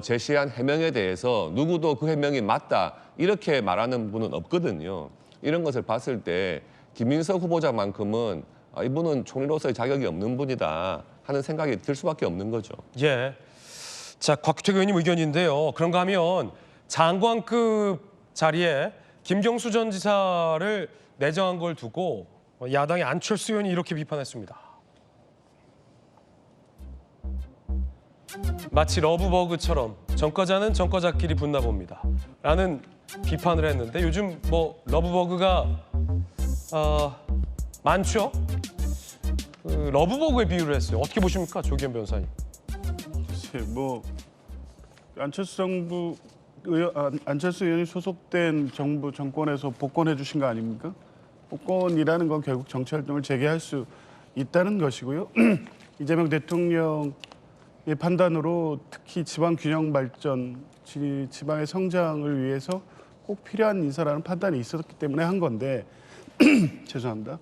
제시한 해명에 대해서 누구도 그 해명이 맞다 이렇게 말하는 분은 없거든요. 이런 것을 봤을 때 김민석 후보자만큼은 이분은 총리로서의 자격이 없는 분이다 하는 생각이 들 수밖에 없는 거죠. 예. 자, 곽규택 의원님 의견인데요. 그런가 하면 장관급 자리에 김경수 전 지사를 내정한 걸 두고 야당의 안철수 의원이 이렇게 비판했습니다. 마치 러브버그처럼 전과자는 전과자끼리 붙나 봅니다. 라는 비판을 했는데 요즘 뭐 러브버그가 많죠? 그 러브버그에 비유를 했어요. 어떻게 보십니까, 조기현 변호사님? 뭐 안철수 의원이 소속된 정부 정권에서 복권해 주신 거 아닙니까? 복권이라는 건 결국 정치 활동을 재개할 수 있다는 것이고요. 이재명 대통령의 판단으로 특히 지방 균형 발전, 지방의 성장을 위해서 꼭 필요한 인사라는 판단이 있었기 때문에 한 건데 죄송합니다.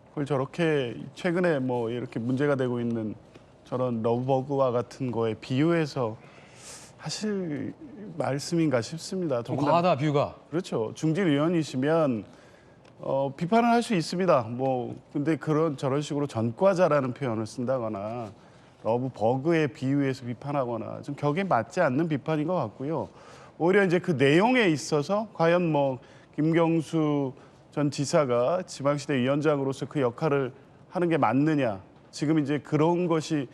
그걸 저렇게 최근에 뭐 이렇게 문제가 되고 있는 저런 러브버그와 같은 거에 비유해서 하실 말씀인가 싶습니다. 좀 과하다, 비유가. 그렇죠. 중진 의원이시면 비판을 할 수 있습니다. 뭐 근데 저런 식으로 전과자라는 표현을 쓴다거나 러브버그에 비유해서 비판하거나 좀 격에 맞지 않는 비판인 것 같고요. 오히려 이제 그 내용에 있어서 과연 뭐 김경수 전 지사가 지방시대 위원장으로서 그 역할을 하는 게 맞느냐, 지금 이제 그런 것이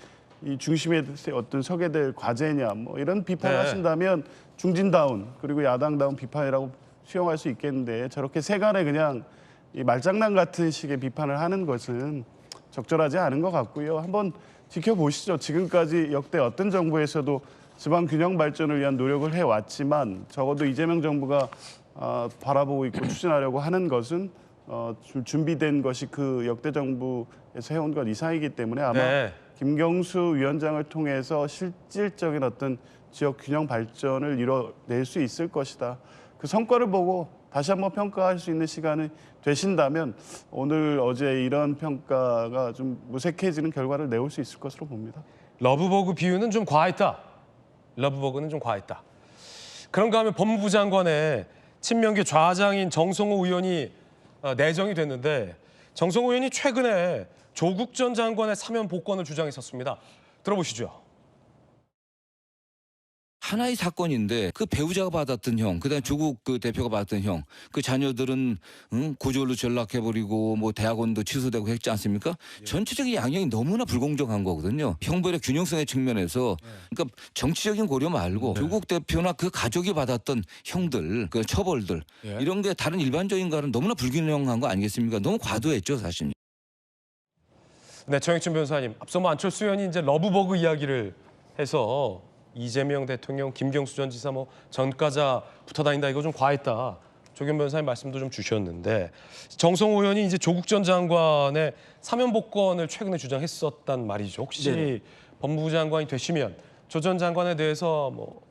이 중심에 어떤 서게 될 과제냐, 뭐 이런 비판을 하신다면 중진다운 그리고 야당다운 비판이라고 수용할 수 있겠는데 저렇게 세간에 그냥 이 말장난 같은 식의 비판을 하는 것은 적절하지 않은 것 같고요. 한번 지켜보시죠. 지금까지 역대 어떤 정부에서도 지방 균형 발전을 위한 노력을 해왔지만 적어도 이재명 정부가 바라보고 있고 추진하려고 하는 것은 준비된 것이 그 역대 정부에서 해온 것 이상이기 때문에 아마 김경수 위원장을 통해서 실질적인 어떤 지역 균형 발전을 이뤄낼 수 있을 것이다. 그 성과를 보고 다시 한번 평가할 수 있는 시간이 되신다면 오늘 어제 이런 평가가 좀 무색해지는 결과를 내올 수 있을 것으로 봅니다. 러브버그 비유는 좀 과했다. 러브버그는 좀 과했다. 그런가 하면 법무부 장관의 친명계 좌장인 정성호 의원이 내정이 됐는데 정성호 의원이 최근에 조국 전 장관의 사면 복권을 주장했었습니다. 들어보시죠. 하나의 사건인데 그 배우자가 받았던 형, 그다음에 조국 그 대표가 받았던 형, 그 자녀들은 고졸로 전락해버리고 뭐 대학원도 취소되고 했지 않습니까? 전체적인 양형이 너무나 불공정한 거거든요. 형벌의 균형성의 측면에서 그러니까 정치적인 고려 말고 조국 대표나 그 가족이 받았던 형들, 그 처벌들 이런 게 다른 일반적인과는 너무나 불균형한 거 아니겠습니까? 너무 과도했죠, 사실. 네, 정혁진 변호사님, 앞서 뭐 안철수 의원이 이제 러브버그 이야기를 해서 이재명 대통령, 김경수 전 지사 뭐 전과자 붙어 다닌다 이거 좀 과했다. 조경 변호사님 말씀도 좀 주셨는데 정성호 의원이 이제 조국 전 장관의 사면 복권을 최근에 주장했었단 말이죠. 혹시 네. 법무부 장관이 되시면 조 전 장관에 대해서 뭐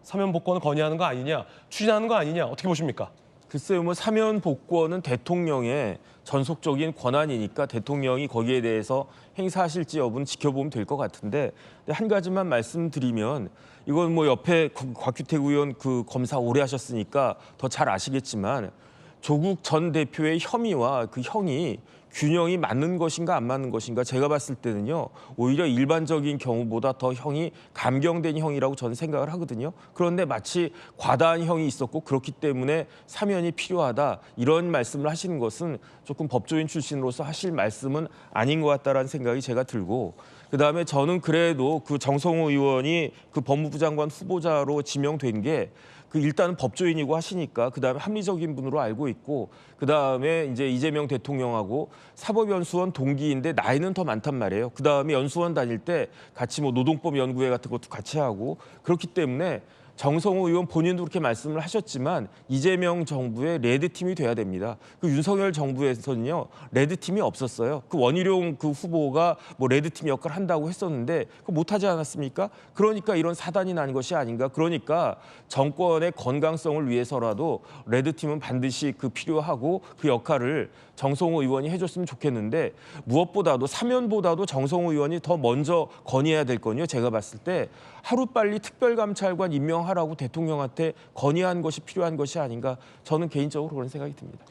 사면 복권을 건의하는 거 아니냐, 추진하는 거 아니냐, 어떻게 보십니까? 글쎄요, 뭐 사면 복권은 대통령의 전속적인 권한이니까 대통령이 거기에 대해서 행사하실지 여부는 지켜보면 될 것 같은데, 근데 한 가지만 말씀드리면 이건 뭐 옆에 곽규택 의원 그 검사 오래 하셨으니까 더 잘 아시겠지만 조국 전 대표의 혐의와 그 형이 균형이 맞는 것인가 안 맞는 것인가 제가 봤을 때는요 오히려 일반적인 경우보다 더 형이 감경된 형이라고 저는 생각을 하거든요. 그런데 마치 과다한 형이 있었고 그렇기 때문에 사면이 필요하다 이런 말씀을 하시는 것은 조금 법조인 출신으로서 하실 말씀은 아닌 것 같다라는 생각이 제가 들고, 그다음에 저는 그래도 그 정성호 의원이 그 법무부 장관 후보자로 지명된 게 그 일단은 법조인이고 하시니까 그다음에 합리적인 분으로 알고 있고, 그다음에 이제 이재명 대통령하고 사법연수원 동기인데 나이는 더 많단 말이에요. 그다음에 연수원 다닐 때 같이 뭐 노동법 연구회 같은 것도 같이 하고 그렇기 때문에 정성호 의원 본인도 그렇게 말씀을 하셨지만 이재명 정부의 레드팀이 돼야 됩니다. 그 윤석열 정부에서는요 레드팀이 없었어요. 그 원희룡 그 후보가 뭐 레드팀 역할을 한다고 했었는데 그거 못하지 않았습니까? 그러니까 이런 사단이 난 것이 아닌가. 그러니까 정권의 건강성을 위해서라도 레드팀은 반드시 그 필요하고 그 역할을 정성호 의원이 해줬으면 좋겠는데, 무엇보다도 사면보다도 정성호 의원이 더 먼저 건의해야 될 건요. 제가 봤을 때 하루빨리 특별감찰관 임명하라고 대통령한테 건의한 것이 필요한 것이 아닌가, 저는 개인적으로 그런 생각이 듭니다.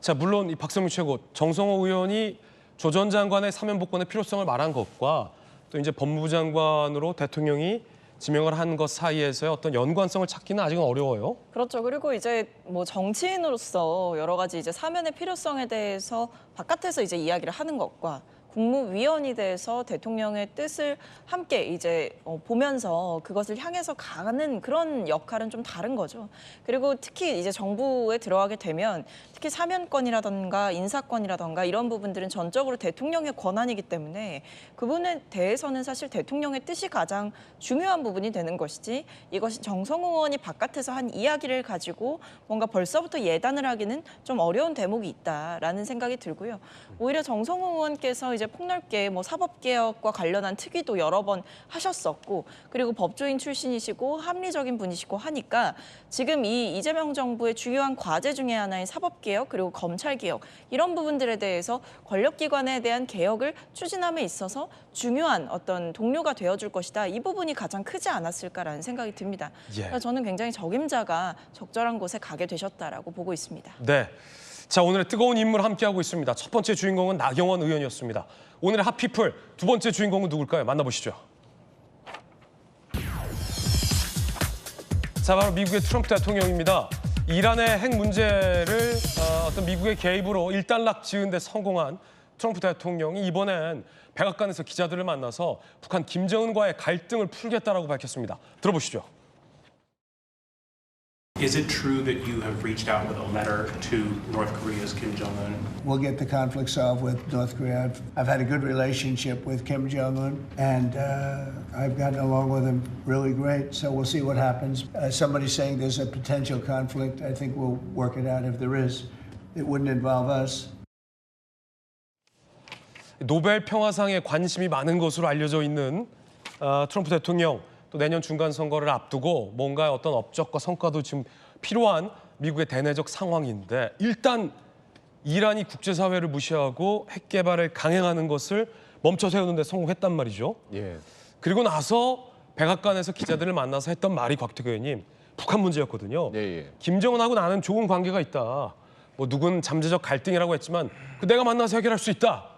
자, 물론 이 박성민 최고, 정성호 의원이 조 전 장관의 사면 복권의 필요성을 말한 것과 또 이제 법무부 장관으로 대통령이 지명을 한 것 사이에서의 어떤 연관성을 찾기는 아직은 어려워요. 그렇죠. 그리고 이제 뭐 정치인으로서 여러 가지 이제 사면의 필요성에 대해서 바깥에서 이제 이야기를 하는 것과 국무위원이 돼서 대통령의 뜻을 함께 이제 보면서 그것을 향해서 가는 그런 역할은 좀 다른 거죠. 그리고 특히 이제 정부에 들어가게 되면 특히 사면권이라던가 인사권이라던가 이런 부분들은 전적으로 대통령의 권한이기 때문에 그 부분에 대해서는 사실 대통령의 뜻이 가장 중요한 부분이 되는 것이지, 이것이 정성호 의원이 바깥에서 한 이야기를 가지고 뭔가 벌써부터 예단을 하기는 좀 어려운 대목이 있다라는 생각이 들고요. 오히려 정성호 의원께서 이제 폭넓게 뭐 사법개혁과 관련한 특위도 여러 번 하셨었고, 그리고 법조인 출신이시고 합리적인 분이시고 하니까 지금 이 이재명 정부의 중요한 과제 중에 하나인 사법개혁 그리고 검찰개혁 이런 부분들에 대해서 권력기관에 대한 개혁을 추진함에 있어서 중요한 어떤 동료가 되어줄 것이다. 이 부분이 가장 크지 않았을까라는 생각이 듭니다. 그래서 저는 굉장히 적임자가 적절한 곳에 가게 되셨다라고 보고 있습니다. 네. 자, 오늘의 뜨거운 인물 함께하고 있습니다. 첫 번째 주인공은 나경원 의원이었습니다. 오늘의 핫피플 두 번째 주인공은 누굴까요? 만나보시죠. 자, 바로 미국의 트럼프 대통령입니다. 이란의 핵 문제를 어떤 미국의 개입으로 일단락 지은 데 성공한 트럼프 대통령이 이번엔 백악관에서 기자들을 만나서 북한 김정은과의 갈등을 풀겠다라고 밝혔습니다. 들어보시죠. Is it true that you have reached out with a letter to North Korea's Kim Jong-un? We'll get the conflict solved with North Korea. I've had a good relationship with Kim Jong-un, and I've gotten along with him really great. So we'll see what happens. Somebody's saying there's a potential conflict. I think we'll work it out if there is. It wouldn't involve us. 노벨 평화상에 관심이 많은 것으로 알려져 있는 트럼프 대통령. 또 내년 중간 선거를 앞두고 뭔가 어떤 업적과 성과도 지금 필요한 미국의 대내적 상황인데, 일단 이란이 국제사회를 무시하고 핵 개발을 강행하는 것을 멈춰 세우는 데 성공했단 말이죠. 예. 그리고 나서 백악관에서 기자들을 만나서 했던 말이 곽태규 의원님, 북한 문제였거든요. 예. 김정은하고 나는 좋은 관계가 있다. 뭐 누군 잠재적 갈등이라고 했지만 그 내가 만나서 해결할 수 있다.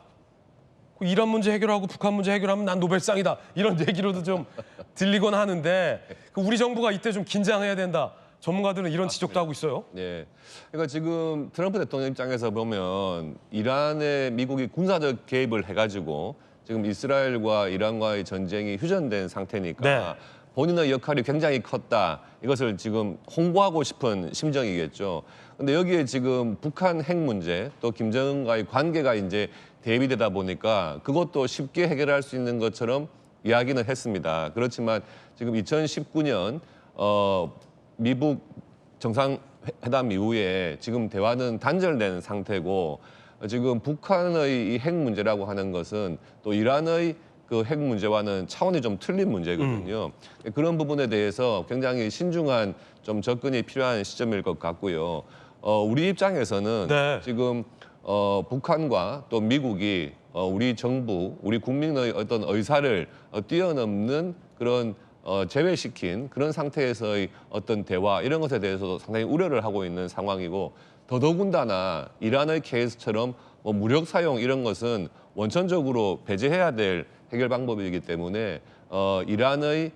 이란 문제 해결하고 북한 문제 해결하면 난 노벨상이다. 이런 얘기로도 좀 들리곤 하는데 우리 정부가 이때 좀 긴장해야 된다. 전문가들은 이런 지적도 하고 있어요. 네. 그러니까 지금 트럼프 대통령 입장에서 보면 이란에 미국이 군사적 개입을 해가지고 지금 이스라엘과 이란과의 전쟁이 휴전된 상태니까 네. 본인의 역할이 굉장히 컸다. 이것을 지금 홍보하고 싶은 심정이겠죠. 근데 여기에 지금 북한 핵 문제 또 김정은과의 관계가 이제 대비되다 보니까 그것도 쉽게 해결할 수 있는 것처럼 이야기는 했습니다. 그렇지만 지금 2019년 미국 회담 이후에 지금 대화는 단절된 상태고 지금 북한의 이 핵 문제라고 하는 것은 또 이란의 그 핵 문제와는 차원이 좀 틀린 문제거든요. 그런 부분에 대해서 굉장히 신중한 좀 접근이 필요한 시점일 것 같고요. 우리 입장에서는 네. 지금 북한과 또 미국이 우리 정부, 우리 국민의 어떤 의사를 뛰어넘는 그런 제외시킨 그런 상태에서의 어떤 대화 이런 것에 대해서도 상당히 우려를 하고 있는 상황이고 더더군다나 이란의 케이스처럼 뭐 무력 사용 이런 것은 원천적으로 배제해야 될 해결 방법이기 때문에 이란의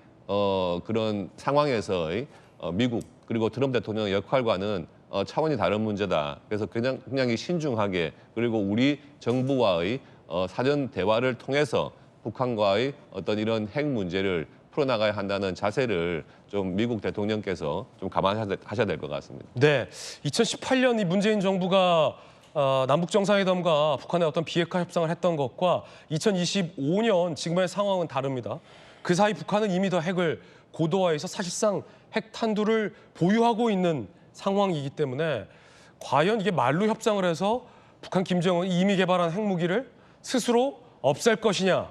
그런 상황에서의 미국 그리고 트럼프 대통령의 역할과는 차원이 다른 문제다. 그래서 굉장히 신중하게 그리고 우리 정부와의 사전 대화를 통해서 북한과의 어떤 이런 핵 문제를 풀어나가야 한다는 자세를 좀 미국 대통령께서 좀 감안하셔야 될 것 같습니다. 네, 2018년 이 문재인 정부가 남북 정상회담과 북한의 어떤 비핵화 협상을 했던 것과 2025년 지금의 상황은 다릅니다. 그 사이 북한은 이미 더 핵을 고도화해서 사실상 핵 탄두를 보유하고 있는 상황이기 때문에 과연 이게 말로 협상을 해서 북한 김정은이 이미 개발한 핵무기를 스스로 없앨 것이냐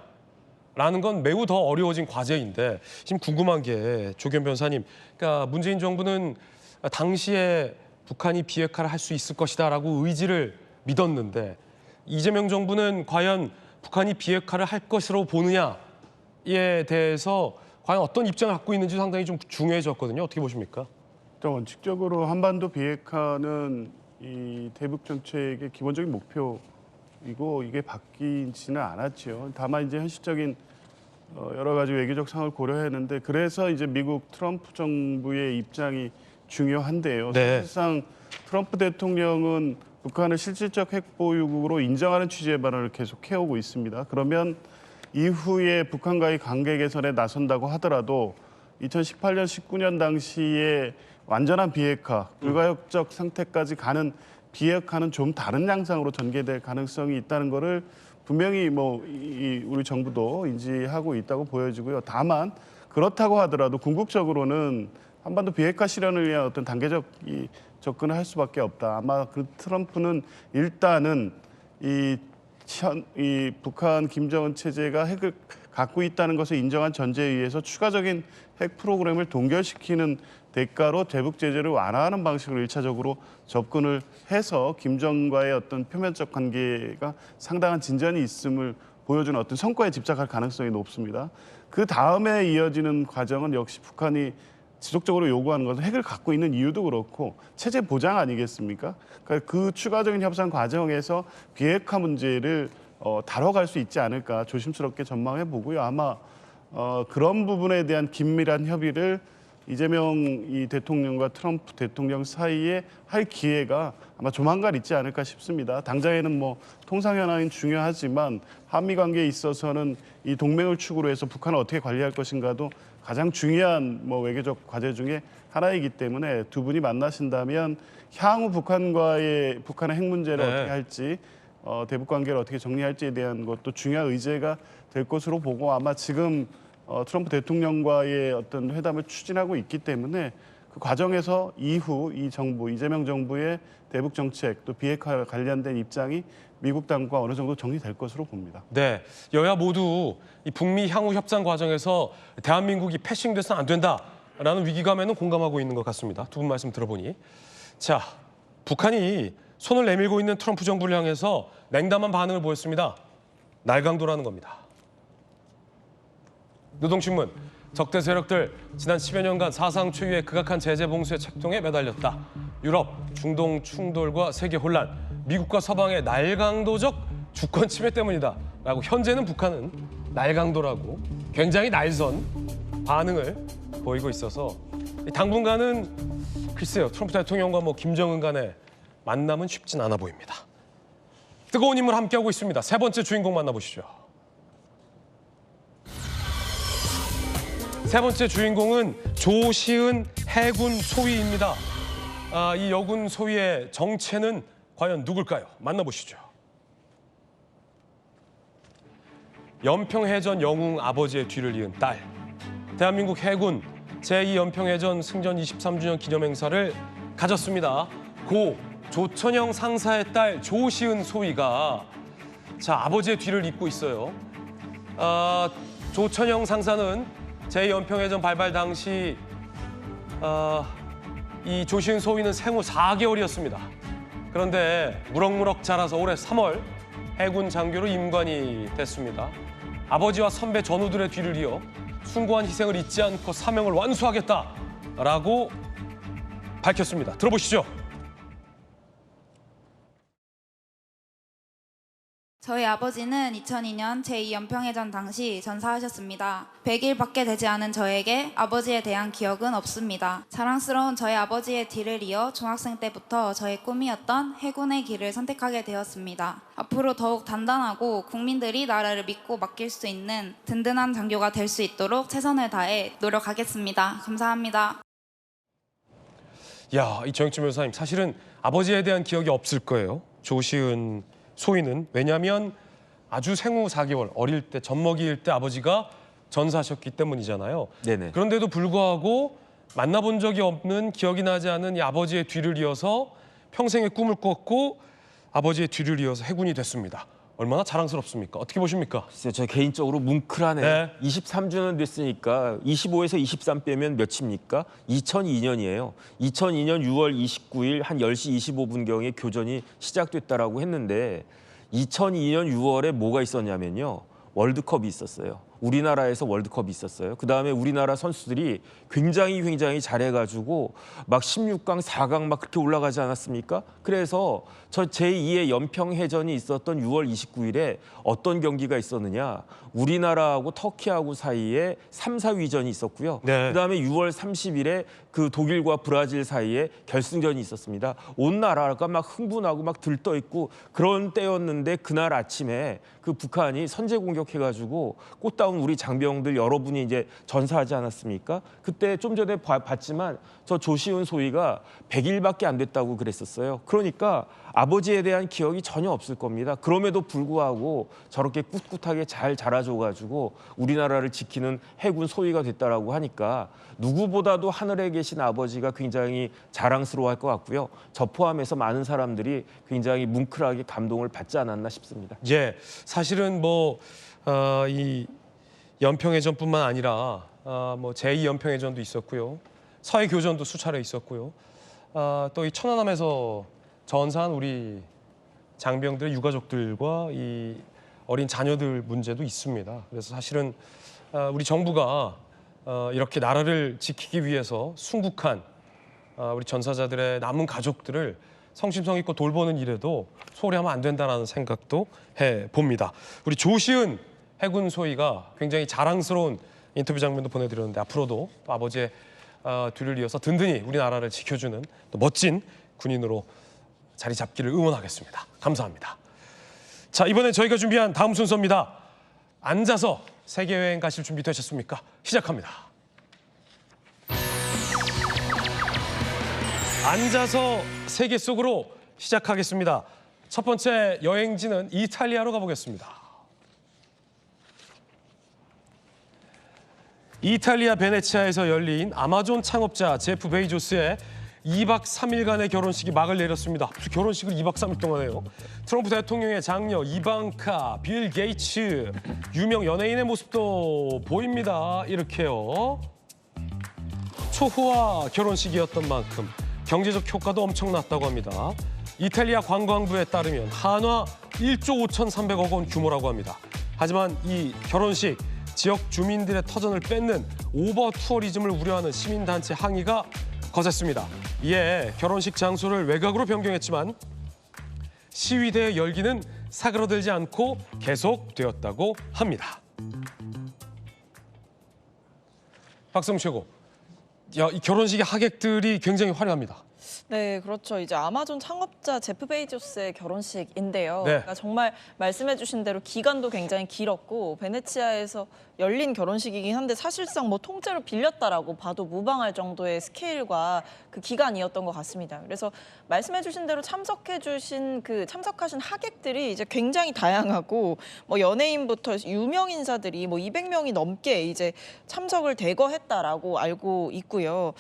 라는 건 매우 더 어려워진 과제인데 지금 궁금한 게 조경 변호사님, 그러니까 문재인 정부는 당시에 북한이 비핵화를 할 수 있을 것이다라고 의지를 믿었는데 이재명 정부는 과연 북한이 비핵화를 할 것으로 보느냐에 대해서 과연 어떤 입장을 갖고 있는지 상당히 좀 중요해졌거든요. 어떻게 보십니까? 원칙적으로 한반도 비핵화는 이 대북 정책의 기본적인 목표이고 이게 바뀌지는 않았죠. 다만 이제 현실적인 여러 가지 외교적 상황을 고려했는데 그래서 이제 미국 트럼프 정부의 입장이 중요한데요. 네. 사실상 트럼프 대통령은 북한을 실질적 핵 보유국으로 인정하는 취지의 발언을 계속 해오고 있습니다. 그러면 이후에 북한과의 관계 개선에 나선다고 하더라도 2018년, 19년 당시에 완전한 비핵화, 불가역적 상태까지 가는 비핵화는 좀 다른 양상으로 전개될 가능성이 있다는 것을 분명히 우리 정부도 인지하고 있다고 보여지고요. 다만 그렇다고 하더라도 궁극적으로는 한반도 비핵화 실현을 위한 어떤 단계적 접근을 할 수밖에 없다. 아마 그 트럼프는 일단은 이 북한 김정은 체제가 핵을 갖고 있다는 것을 인정한 전제에 의해서 추가적인 핵 프로그램을 동결시키는 대가로 대북 제재를 완화하는 방식으로 1차적으로 접근을 해서 김정은과의 어떤 표면적 관계가 상당한 진전이 있음을 보여주는 어떤 성과에 집착할 가능성이 높습니다. 그 다음에 이어지는 과정은 역시 북한이 지속적으로 요구하는 것은 핵을 갖고 있는 이유도 그렇고 체제 보장 아니겠습니까? 그러니까 그 추가적인 협상 과정에서 비핵화 문제를 다뤄갈 수 있지 않을까 조심스럽게 전망해 보고요. 아마 그런 부분에 대한 긴밀한 협의를 이재명 이 대통령과 트럼프 대통령 사이에 할 기회가 아마 조만간 있지 않을까 싶습니다. 당장에는 뭐 통상 현안은 중요하지만 한미 관계에 있어서는 이 동맹을 축으로 해서 북한을 어떻게 관리할 것인가도 가장 중요한 외교적 과제 중에 하나이기 때문에 두 분이 만나신다면 향후 북한의 핵 문제를 어떻게 할지 대북 관계를 어떻게 정리할지에 대한 것도 중요한 의제가 될 것으로 보고 아마 지금 트럼프 대통령과의 어떤 회담을 추진하고 있기 때문에 그 과정에서 이후 이 정부, 이재명 정부의 대북 정책 또 비핵화 관련된 입장이 미국 당과 어느 정도 정리될 것으로 봅니다. 네, 여야 모두 이 북미 향후 협상 과정에서 대한민국이 패싱돼서는 안 된다라는 위기감에는 공감하고 있는 것 같습니다. 두 분 말씀 들어보니. 자, 북한이 손을 내밀고 있는 트럼프 정부를 향해서 냉담한 반응을 보였습니다. 날강도라는 겁니다. 노동신문, 적대 세력들 지난 10여 년간 사상 초유의 극악한 제재 봉쇄 책동에 매달렸다. 유럽, 중동 충돌과 세계 혼란, 미국과 서방의 날강도적 주권 침해 때문이다. 라고 현재는 북한은 날강도라고 굉장히 날선 반응을 보이고 있어서 당분간은 글쎄요, 트럼프 대통령과 김정은 간의 만남은 쉽진 않아 보입니다. 뜨거운 인물 함께하고 있습니다. 세 번째 주인공 만나보시죠. 세 번째 주인공은 조시은 해군 소위입니다. 이 여군 소위의 정체는 과연 누굴까요? 만나보시죠. 연평해전 영웅 아버지의 뒤를 이은 딸. 대한민국 해군 제2연평해전 승전 23주년 기념행사를 가졌습니다. 고 조천영 상사의 딸 조시은 소위가 아버지의 뒤를 잇고 있어요. 조천영 상사는 제2연평해전 발발 당시 이 조시은 소위는 생후 4개월이었습니다. 그런데 무럭무럭 자라서 올해 3월 해군 장교로 임관이 됐습니다. 아버지와 선배 전우들의 뒤를 이어 숭고한 희생을 잊지 않고 사명을 완수하겠다라고 밝혔습니다. 들어보시죠. 저희 아버지는 2002년 제2연평해전 당시 전사하셨습니다. 100일밖에 되지 않은 저에게 아버지에 대한 기억은 없습니다. 자랑스러운 저희 아버지의 뒤를 이어 중학생 때부터 저의 꿈이었던 해군의 길을 선택하게 되었습니다. 앞으로 더욱 단단하고 국민들이 나라를 믿고 맡길 수 있는 든든한 장교가 될 수 있도록 최선을 다해 노력하겠습니다. 감사합니다. 이 정영진 변호사님, 사실은 아버지에 대한 기억이 없을 거예요. 조시은 소위는. 왜냐하면 아주 생후 4개월 어릴 때 젖먹이일 때 아버지가 전사하셨기 때문이잖아요. 네네. 그런데도 불구하고 만나본 적이 없는, 기억이 나지 않은 이 아버지의 뒤를 이어서 평생의 꿈을 꿨고 아버지의 뒤를 이어서 해군이 됐습니다. 얼마나 자랑스럽습니까? 어떻게 보십니까? 글쎄요, 저 개인적으로 뭉클하네요. 네. 23주년 됐으니까 25에서 23 빼면 몇입니까? 2002년이에요. 2002년 6월 29일 한 10시 25분경에 교전이 시작됐다라고 했는데 2002년 6월에 뭐가 있었냐면요. 월드컵이 있었어요. 우리나라에서 월드컵이 있었어요. 그다음에 우리나라 선수들이 굉장히 잘해가지고 막 16강, 4강 막 그렇게 올라가지 않았습니까? 그래서 저 제2의 연평해전이 있었던 6월 29일에 어떤 경기가 있었느냐. 우리나라하고 터키하고 사이에 3, 4위전이 있었고요. 네. 그다음에 6월 30일에 그 독일과 브라질 사이에 결승전이 있었습니다. 온 나라가 막 흥분하고 막 들떠 있고 그런 때였는데 그날 아침에 그 북한이 선제 공격해가지고 꽃다운 우리 장병들 여러분이 이제 전사하지 않았습니까? 그때 좀 전에 봤지만 저 조시은 소위가 100일밖에 안 됐다고 그랬었어요. 그러니까 아버지에 대한 기억이 전혀 없을 겁니다. 그럼에도 불구하고 저렇게 꿋꿋하게 잘 자라줘가지고 우리나라를 지키는 해군 소위가 됐다라고 하니까 누구보다도 하늘에 계신 아버지가 굉장히 자랑스러워할 것 같고요. 저 포함해서 많은 사람들이 굉장히 뭉클하게 감동을 받지 않았나 싶습니다. 사실은 이 연평해전뿐만 아니라 제2연평해전도 있었고요. 서해교전도 수차례 있었고요. 또 이 천안함에서 전사한 우리 장병들의 유가족들과 이 어린 자녀들 문제도 있습니다. 그래서 사실은 우리 정부가 이렇게 나라를 지키기 위해서 순국한 우리 전사자들의 남은 가족들을 성심성 있고 돌보는 일에도 소홀히 하면 안 된다는 생각도 해봅니다. 우리 조시은 해군 소위가 굉장히 자랑스러운 인터뷰 장면도 보내드렸는데 앞으로도 또 아버지의 뒤를 이어서 든든히 우리나라를 지켜주는 또 멋진 군인으로 자리 잡기를 응원하겠습니다. 감사합니다. 자, 이번에 저희가 준비한 다음 순서입니다. 앉아서 세계여행 가실 준비 되셨습니까? 시작합니다. 앉아서 세계 속으로 시작하겠습니다. 첫 번째 여행지는 이탈리아로 가보겠습니다. 이탈리아 베네치아에서 열린 아마존 창업자 제프 베이조스의 2박 3일간의 결혼식이 막을 내렸습니다. 결혼식을 2박 3일 동안 해요. 트럼프 대통령의 장녀 이방카, 빌 게이츠, 유명 연예인의 모습도 보입니다. 이렇게요. 초호화 결혼식이었던 만큼 경제적 효과도 엄청났다고 합니다. 이탈리아 관광부에 따르면 한화 1조 5,300억 원 규모라고 합니다. 하지만 이 결혼식 지역 주민들의 터전을 뺏는 오버 투어리즘을 우려하는 시민단체 항의가 거셌습니다. 이에 결혼식 장소를 외곽으로 변경했지만 시위대의 열기는 사그러들지 않고 계속되었다고 합니다. 박성 최고, 이 결혼식의 하객들이 굉장히 화려합니다. 네, 그렇죠. 이제 아마존 창업자 제프 베이조스의 결혼식인데요. 네. 그러니까 정말 말씀해주신 대로 기간도 굉장히 길었고 베네치아에서 열린 결혼식이긴 한데 사실상 통째로 빌렸다라고 봐도 무방할 정도의 스케일과 그 기간이었던 것 같습니다. 그래서 말씀해주신 대로 참석하신 하객들이 이제 굉장히 다양하고 연예인부터 유명 인사들이 200명이 넘게 이제 참석을 대거했다라고 알고 있고요.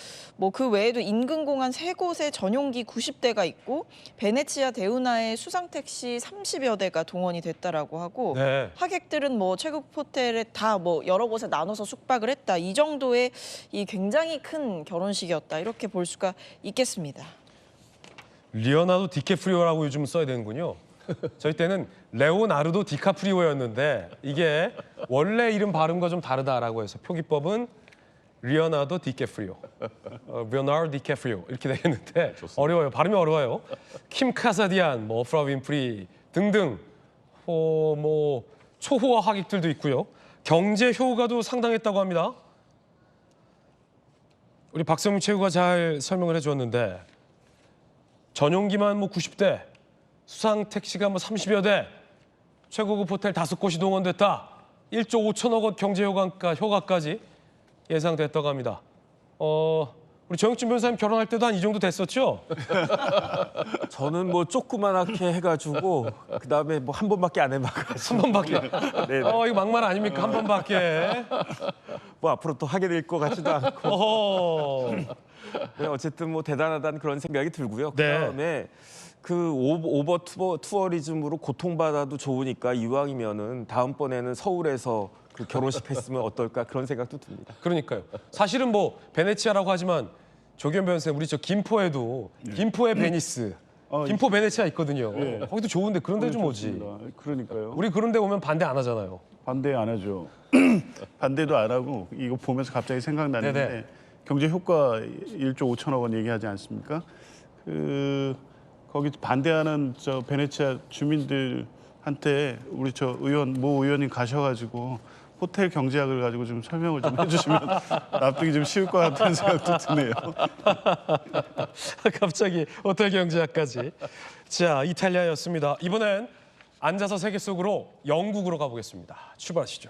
그 외에도 인근공항 3곳 곳에 전용기 90대가 있고 베네치아 데우나에 수상 택시 30여 대가 동원이 됐다라고 하고 네. 하객들은 뭐 최고 호텔에 다 뭐 여러 곳에 나눠서 숙박을 했다. 이 정도의 이 굉장히 큰 결혼식이었다. 이렇게 볼 수가 있겠습니다. 리오나르도 디캐프리오라고 요즘 써야 되는군요. 저희 때는 레오나르도 디카프리오였는데 이게 원래 이름 발음과 좀 다르다라고 해서 표기법은 리오나르도 디캐프리오, 리오나르도 디캐프리오 이렇게 되겠는데 어려워요. 발음이 어려워요. 킴 카사디안, 뭐 오프라 윈프리 등등 뭐 초호화 하객들도 있고요. 경제 효과도 상당했다고 합니다. 우리 박성민 최고가 잘 설명을 해주었는데 전용기만 뭐 90대, 수상 택시가 뭐 30여 대, 최고급 호텔 5곳이 동원됐다. 1조 5천억 원 경제 효과까지 예상됐다고 합니다. 우리 정혁준 변호사님 결혼할 때도 한 이 정도 됐었죠? 저는 뭐 조그만하게 해가지고 그다음에 뭐 한 번밖에 안 해봐가지고. 한 번밖에. 네. 이거 막말 아닙니까? 한 번밖에. 뭐 앞으로 또 하게 될 것 같지도 않고. 어허. 네, 어쨌든 뭐 대단하다는 그런 생각이 들고요. 네. 그다음에 그 오버 투어리즘으로 고통받아도 좋으니까 이왕이면은 다음번에는 서울에서 그 결혼식 했으면 어떨까 그런 생각도 듭니다. 그러니까요. 사실은 뭐 베네치아라고 하지만 조기현 변호사님 우리 저 김포에도 김포의 베니스, 김포 베네치아 있거든요. 네. 거기도 좋은데 그런 데 좀 오지. 좋습니다. 그러니까요. 우리 그런 데 오면 반대 안 하잖아요. 반대 안 하죠. 반대도 안 하고 이거 보면서 갑자기 생각나는데 네네. 경제 효과 1조 5천억 원 얘기하지 않습니까? 거기 반대하는 저 베네치아 주민들한테 우리 저 모 의원님 가셔가지고 호텔 경제학을 가지고 좀 설명을 좀 해주시면 납득이 좀 쉬울 것 같다는 생각도 드네요. 갑자기 호텔 경제학까지. 자, 이탈리아였습니다. 이번엔 앉아서 세계 속으로 영국으로 가보겠습니다. 출발하시죠.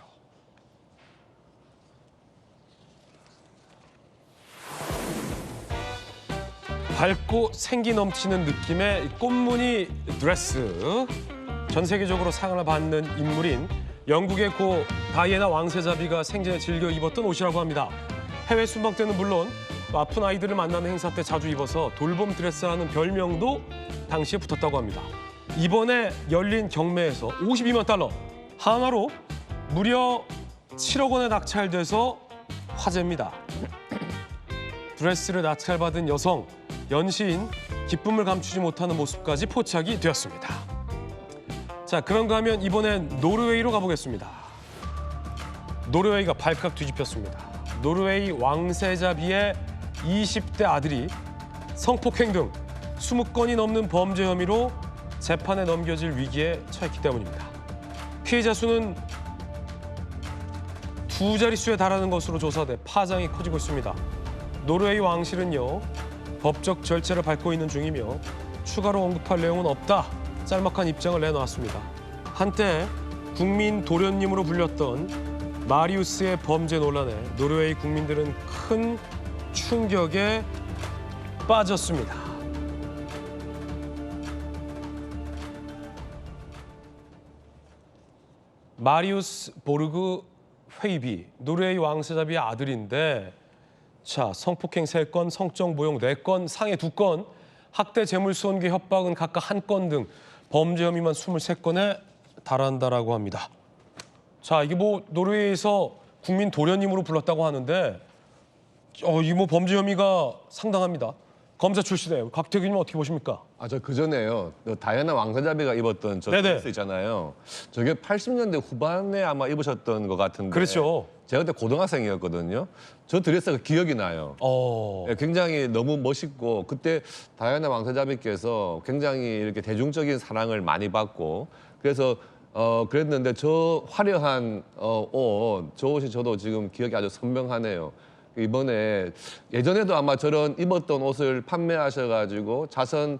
밝고 생기 넘치는 느낌의 꽃무늬 드레스. 전 세계적으로 사랑을 받는 인물인 영국의 고 다이애나 왕세자비가 생전에 즐겨 입었던 옷이라고 합니다. 해외 순방 때는 물론 아픈 아이들을 만나는 행사 때 자주 입어서 돌봄 드레스라는 별명도 당시에 붙었다고 합니다. 이번에 열린 경매에서 52만 달러, 하나로 무려 7억 원에 낙찰돼서 화제입니다. 드레스를 낙찰받은 여성, 연시인, 기쁨을 감추지 못하는 모습까지 포착이 되었습니다. 자, 그런가 하면 이번엔 노르웨이로 가보겠습니다. 노르웨이가 발칵 뒤집혔습니다. 노르웨이 왕세자비의 20대 아들이 성폭행 등 20건이 넘는 범죄 혐의로 재판에 넘겨질 위기에 처했기 때문입니다. 피해자 수는 2자릿수에 달하는 것으로 조사돼 파장이 커지고 있습니다. 노르웨이 왕실은요, 법적 절차를 밟고 있는 중이며 추가로 언급할 내용은 없다. 짤막한 입장을 내놓았습니다. 한때 국민 도련님으로 불렸던 마리우스의 범죄 논란에 노르웨이 국민들은 큰 충격에 빠졌습니다. 마리우스 보르그 회이비, 노르웨이 왕세자비의 아들인데 자, 성폭행 3건, 성적 모욕 4건, 상해 2건, 학대 재물손괴 협박은 각각 1건 등 범죄 혐의만 23건에 달한다라고 합니다. 자, 이게 뭐 노르웨이에서 국민 도련님으로 불렀다고 하는데 이 뭐 범죄 혐의가 상당합니다. 검사 출신이에요. 곽태규님 어떻게 보십니까? 저 그전에요. 다이애나 왕세자비가 입었던 저 드레스 있잖아요. 저게 80년대 후반에 아마 입으셨던 것 같은데. 그렇죠. 제가 그때 고등학생이었거든요. 저 드레스가 기억이 나요. 굉장히 너무 멋있고 그때 다이애나 왕세자비께서 굉장히 이렇게 대중적인 사랑을 많이 받고 그래서 그랬는데 저 화려한 저 옷이 저도 지금 기억이 아주 선명하네요. 이번에 예전에도 아마 저런 입었던 옷을 판매하셔가지고 자선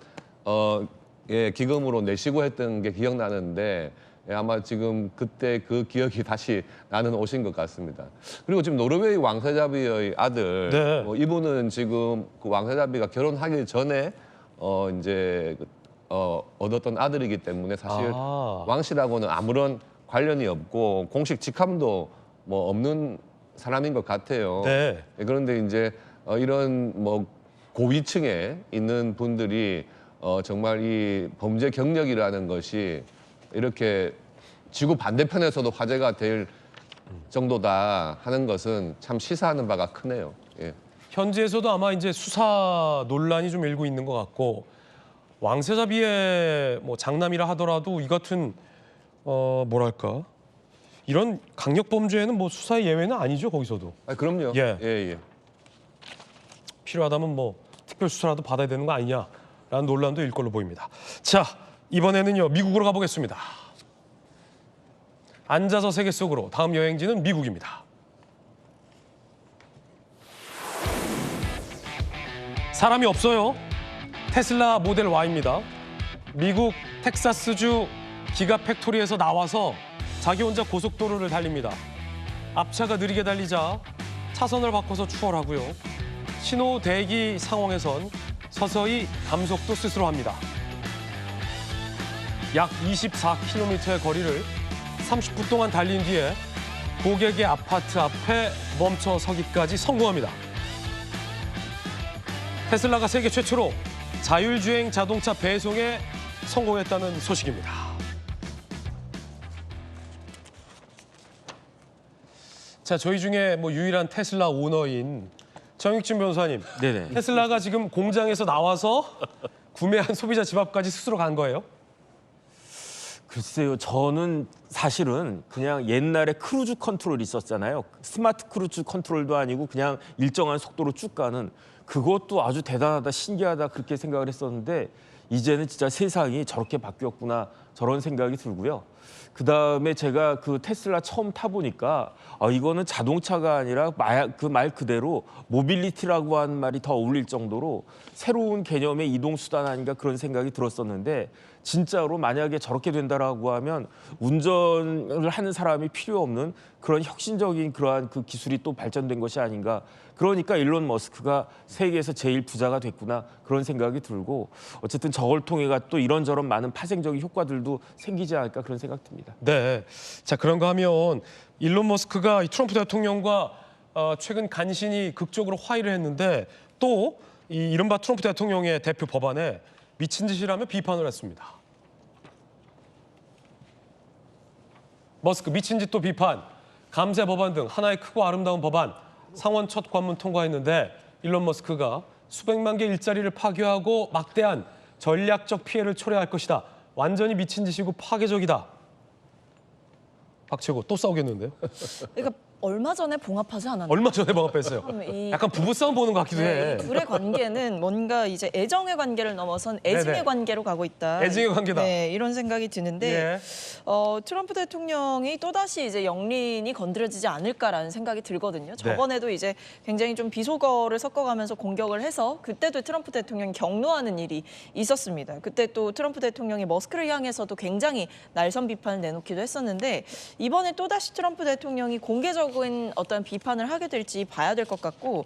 기금으로 내시고 했던 게 기억나는데 아마 지금 그때 그 기억이 다시 나는 옷인 것 같습니다. 그리고 지금 노르웨이 왕세자비의 아들 이분은 지금 그 왕세자비가 결혼하기 전에 이제 얻었던 아들이기 때문에 사실 왕실하고는 아무런 관련이 없고 공식 직함도 뭐 없는 사람인 것 같아요. 그런데 이제 이런 뭐 고위층에 있는 분들이 정말 이 범죄 경력이라는 것이 이렇게 지구 반대편에서도 화제가 될 정도다 하는 것은 참 시사하는 바가 크네요. 예. 현지에서도 아마 이제 수사 논란이 좀 일고 있는 것 같고 왕세자비의 뭐 장남이라 하더라도 이 같은 뭐랄까 이런 강력 범죄에는 뭐 수사의 예외는 아니죠 거기서도. 아, 그럼요. 예. 예. 필요하다면 뭐 특별 수사라도 받아야 되는 거 아니냐라는 논란도 일 걸로 보입니다. 자 이번에는요 미국으로 가보겠습니다. 앉아서 세계 속으로 다음 여행지는 미국입니다. 사람이 없어요. 테슬라 모델 Y입니다. 미국 텍사스주 기가 팩토리에서 나와서 자기 혼자 고속도로를 달립니다. 앞차가 느리게 달리자 차선을 바꿔서 추월하고요. 신호 대기 상황에선 서서히 감속도 스스로 합니다. 약 24km의 거리를 30분 동안 달린 뒤에 고객의 아파트 앞에 멈춰 서기까지 성공합니다. 테슬라가 세계 최초로 자율주행 자동차 배송에 성공했다는 소식입니다. 자, 저희 중에 뭐 유일한 테슬라 오너인 정익진 변호사님. 네네. 테슬라가 지금 공장에서 나와서 구매한 소비자 집 앞까지 스스로 간 거예요? 글쎄요, 저는 사실은 그냥 옛날에 크루즈 컨트롤이 있었잖아요. 스마트 크루즈 컨트롤도 아니고 그냥 일정한 속도로 쭉 가는 그것도 아주 대단하다, 신기하다 그렇게 생각을 했었는데 이제는 진짜 세상이 저렇게 바뀌었구나 저런 생각이 들고요. 그다음에 제가 그 테슬라 처음 타보니까 이거는 자동차가 아니라 그 말 그대로 모빌리티라고 하는 말이 더 어울릴 정도로 새로운 개념의 이동수단 아닌가 그런 생각이 들었었는데 진짜로 만약에 저렇게 된다라고 하면 운전을 하는 사람이 필요 없는 그런 혁신적인 그러한 그 기술이 또 발전된 것이 아닌가. 그러니까 일론 머스크가 세계에서 제일 부자가 됐구나 그런 생각이 들고 어쨌든 저걸 통해가 또 이런저런 많은 파생적인 효과들도 생기지 않을까 그런 생각 듭니다. 네. 자, 그런가 하면 일론 머스크가 트럼프 대통령과 최근 간신히 극적으로 화해를 했는데 또 이 이른바 트럼프 대통령의 대표 법안에 미친 짓이라며 비판을 했습니다. 머스크 미친 짓도 비판, 감세 법안 등 하나의 크고 아름다운 법안 상원 첫 관문 통과했는데 일론 머스크가 수백만 개 일자리를 파괴하고 막대한 전략적 피해를 초래할 것이다. 완전히 미친 짓이고 파괴적이다. 박채고 또 싸우겠는데요? 그러니까 얼마 전에 봉합하지 않았나요? 얼마 전에 봉합했어요. 약간 부부싸움 보는 것 같기도 해. 이 둘의 관계는 뭔가 이제 애정의 관계를 넘어선 애증의 네네. 관계로 가고 있다. 애증의 관계다. 네, 이런 생각이 드는데 예. 트럼프 대통령이 또다시 이제 영린이 건드려지지 않을까라는 생각이 들거든요. 저번에도 이제 굉장히 좀 비속어를 섞어가면서 공격을 해서 그때도 트럼프 대통령이 격노하는 일이 있었습니다. 그때 또 트럼프 대통령이 머스크를 향해서도 굉장히 날선 비판을 내놓기도 했었는데 이번에 또다시 트럼프 대통령이 공개적인 어떤 비판을 하게 될지 봐야 될 것 같고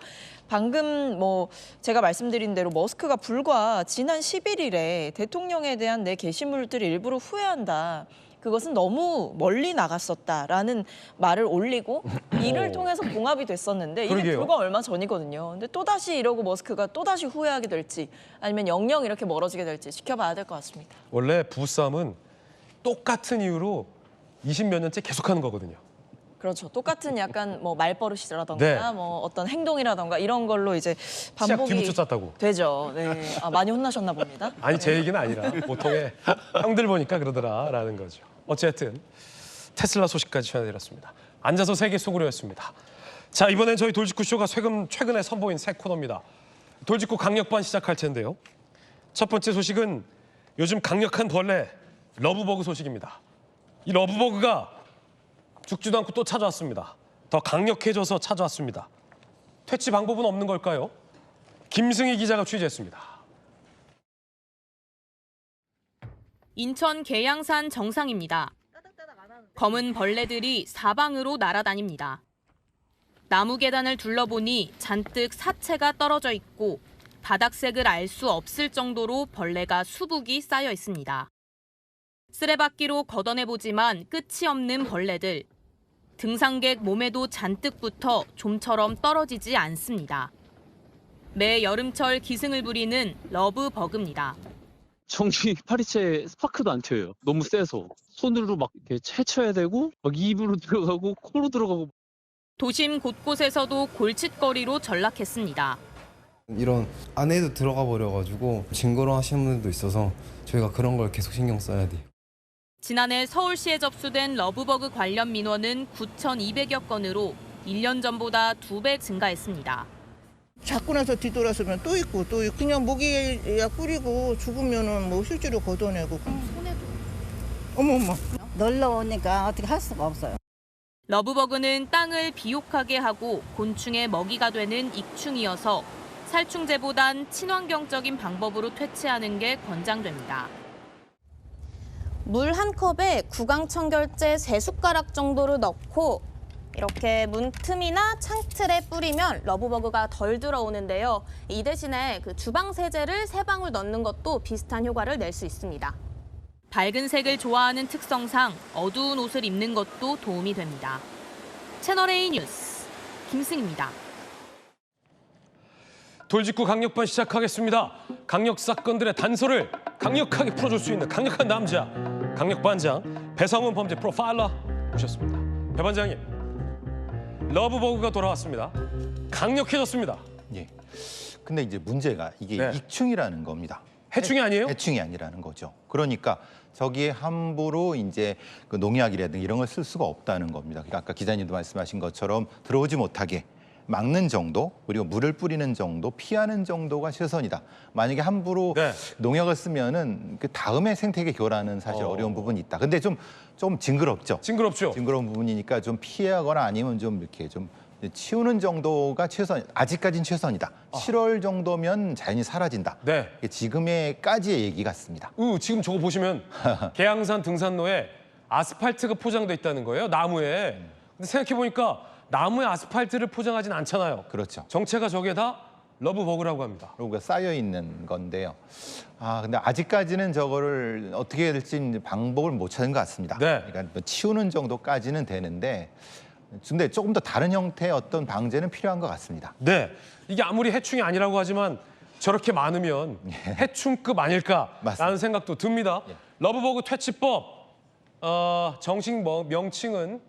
방금 뭐 제가 말씀드린 대로 머스크가 불과 지난 11일에 대통령에 대한 내 게시물들을 일부러 후회한다. 그것은 너무 멀리 나갔었다라는 말을 올리고 이를 통해서 봉합이 됐었는데 이게 그러게요. 불과 얼마 전이거든요. 근데 또다시 이러고 머스크가 또다시 후회하게 될지 아니면 영영 이렇게 멀어지게 될지 지켜봐야 될 것 같습니다. 원래 부부싸움은 똑같은 이유로 20몇 년째 계속하는 거거든요. 그렇죠. 똑같은 약간 뭐 말버릇이라던가 네. 뭐 어떤 행동이라던가 이런 걸로 이제 시작 반복이 뒤부터 짰다고. 되죠. 네. 많이 혼나셨나 봅니다. 아니 제 얘기는 아니라 보통의 형들 보니까 그러더라라는 거죠. 어쨌든 테슬라 소식까지 전해드렸습니다. 앉아서 세계 속으로였습니다. 자, 이번엔 저희 돌직구쇼가 최근에 선보인 새 코너입니다. 돌직구 강력반 시작할 텐데요. 첫 번째 소식은 요즘 강력한 벌레 러브버그 소식입니다. 이 러브버그가 죽지도 않고 또 찾아왔습니다. 더 강력해져서 찾아왔습니다. 퇴치 방법은 없는 걸까요? 김승희 기자가 취재했습니다. 인천 계양산 정상입니다. 검은 벌레들이 사방으로 날아다닙니다. 나무 계단을 둘러보니 잔뜩 사체가 떨어져 있고 바닥색을 알 수 없을 정도로 벌레가 수북이 쌓여 있습니다. 쓰레받기로 걷어내보지만 끝이 없는 벌레들. 등산객 몸에도 잔뜩 붙어 좀처럼 떨어지지 않습니다. 매 여름철 기승을 부리는 러브버그입니다. 전기 파리채 스파크도 안 튀어요. 너무 세서. 손으로 막 이렇게 헤쳐야 되고 막 입으로 들어가고 코로 들어가고. 도심 곳곳에서도 골칫거리로 전락했습니다. 이런 안에도 들어가 버려가지고 징그러워 하시는 분들도 있어서 저희가 그런 걸 계속 신경 써야 돼요. 지난해 서울시에 접수된 러브버그 관련 민원은 9,200여 건으로 1년 전보다 2배 증가했습니다. 잡고 나서 뒤돌아서면 또 있고 또 있고. 그냥 모기약 뿌리고 죽으면은 뭐 실제로 걷어내고. 손에도. 어머머. 놀러 오니까 어떻게 할 수가 없어요. 러브버그는 땅을 비옥하게 하고 곤충의 먹이가 되는 익충이어서 살충제보단 친환경적인 방법으로 퇴치하는 게 권장됩니다. 물 한 컵에 구강청결제 3숟가락 정도를 넣고 이렇게 문틈이나 창틀에 뿌리면 러브버그가 덜 들어오는데요. 이 대신에 그 주방 세제를 3방울 넣는 것도 비슷한 효과를 낼 수 있습니다. 밝은 색을 좋아하는 특성상 어두운 옷을 입는 것도 도움이 됩니다. 채널A 뉴스 김승입니다. 돌직구 강력반 시작하겠습니다. 강력 사건들의 단서를 강력하게 풀어줄 수 있는 강력한 남자, 강력반장 배성훈 범죄 프로파일러 모셨습니다. 배 반장님, 러브버그가 돌아왔습니다. 강력해졌습니다. 예. 근데 이제 문제가 이게 네. 익충이라는 겁니다. 해충이 아니에요? 해충이 아니라는 거죠. 그러니까 저기에 함부로 이제 그 농약이라든가 이런 걸 쓸 수가 없다는 겁니다. 그러니까 아까 기자님도 말씀하신 것처럼 들어오지 못하게 막는 정도, 그리고 물을 뿌리는 정도, 피하는 정도가 최선이다. 만약에 함부로 농약을 쓰면은 그 다음에 생태계 교란은 사실 어려운 부분이 있다. 근데 좀 징그럽죠. 징그럽죠. 징그러운 부분이니까 좀 피하거나 아니면 좀 이렇게 좀 치우는 정도가 아직까지는 최선이다. 7월 정도면 자연히 사라진다. 네. 지금의까지의 얘기 같습니다. 지금 저거 보시면 계양산 등산로에 아스팔트가 포장돼 있다는 거예요. 나무에. 근데 생각해 보니까 나무에 아스팔트를 포장하진 않잖아요. 그렇죠. 정체가 저게 다 러브버그라고 합니다. 러브가 쌓여 있는 건데요. 근데 아직까지는 저거를 어떻게 해야 될지 방법을 못 찾은 것 같습니다. 네. 그러니까 뭐 치우는 정도까지는 되는데, 근데 조금 더 다른 형태의 어떤 방제는 필요한 것 같습니다. 네. 이게 아무리 해충이 아니라고 하지만 저렇게 많으면 해충급 아닐까라는 생각도 듭니다. 러브버그 퇴치법 정식 명칭은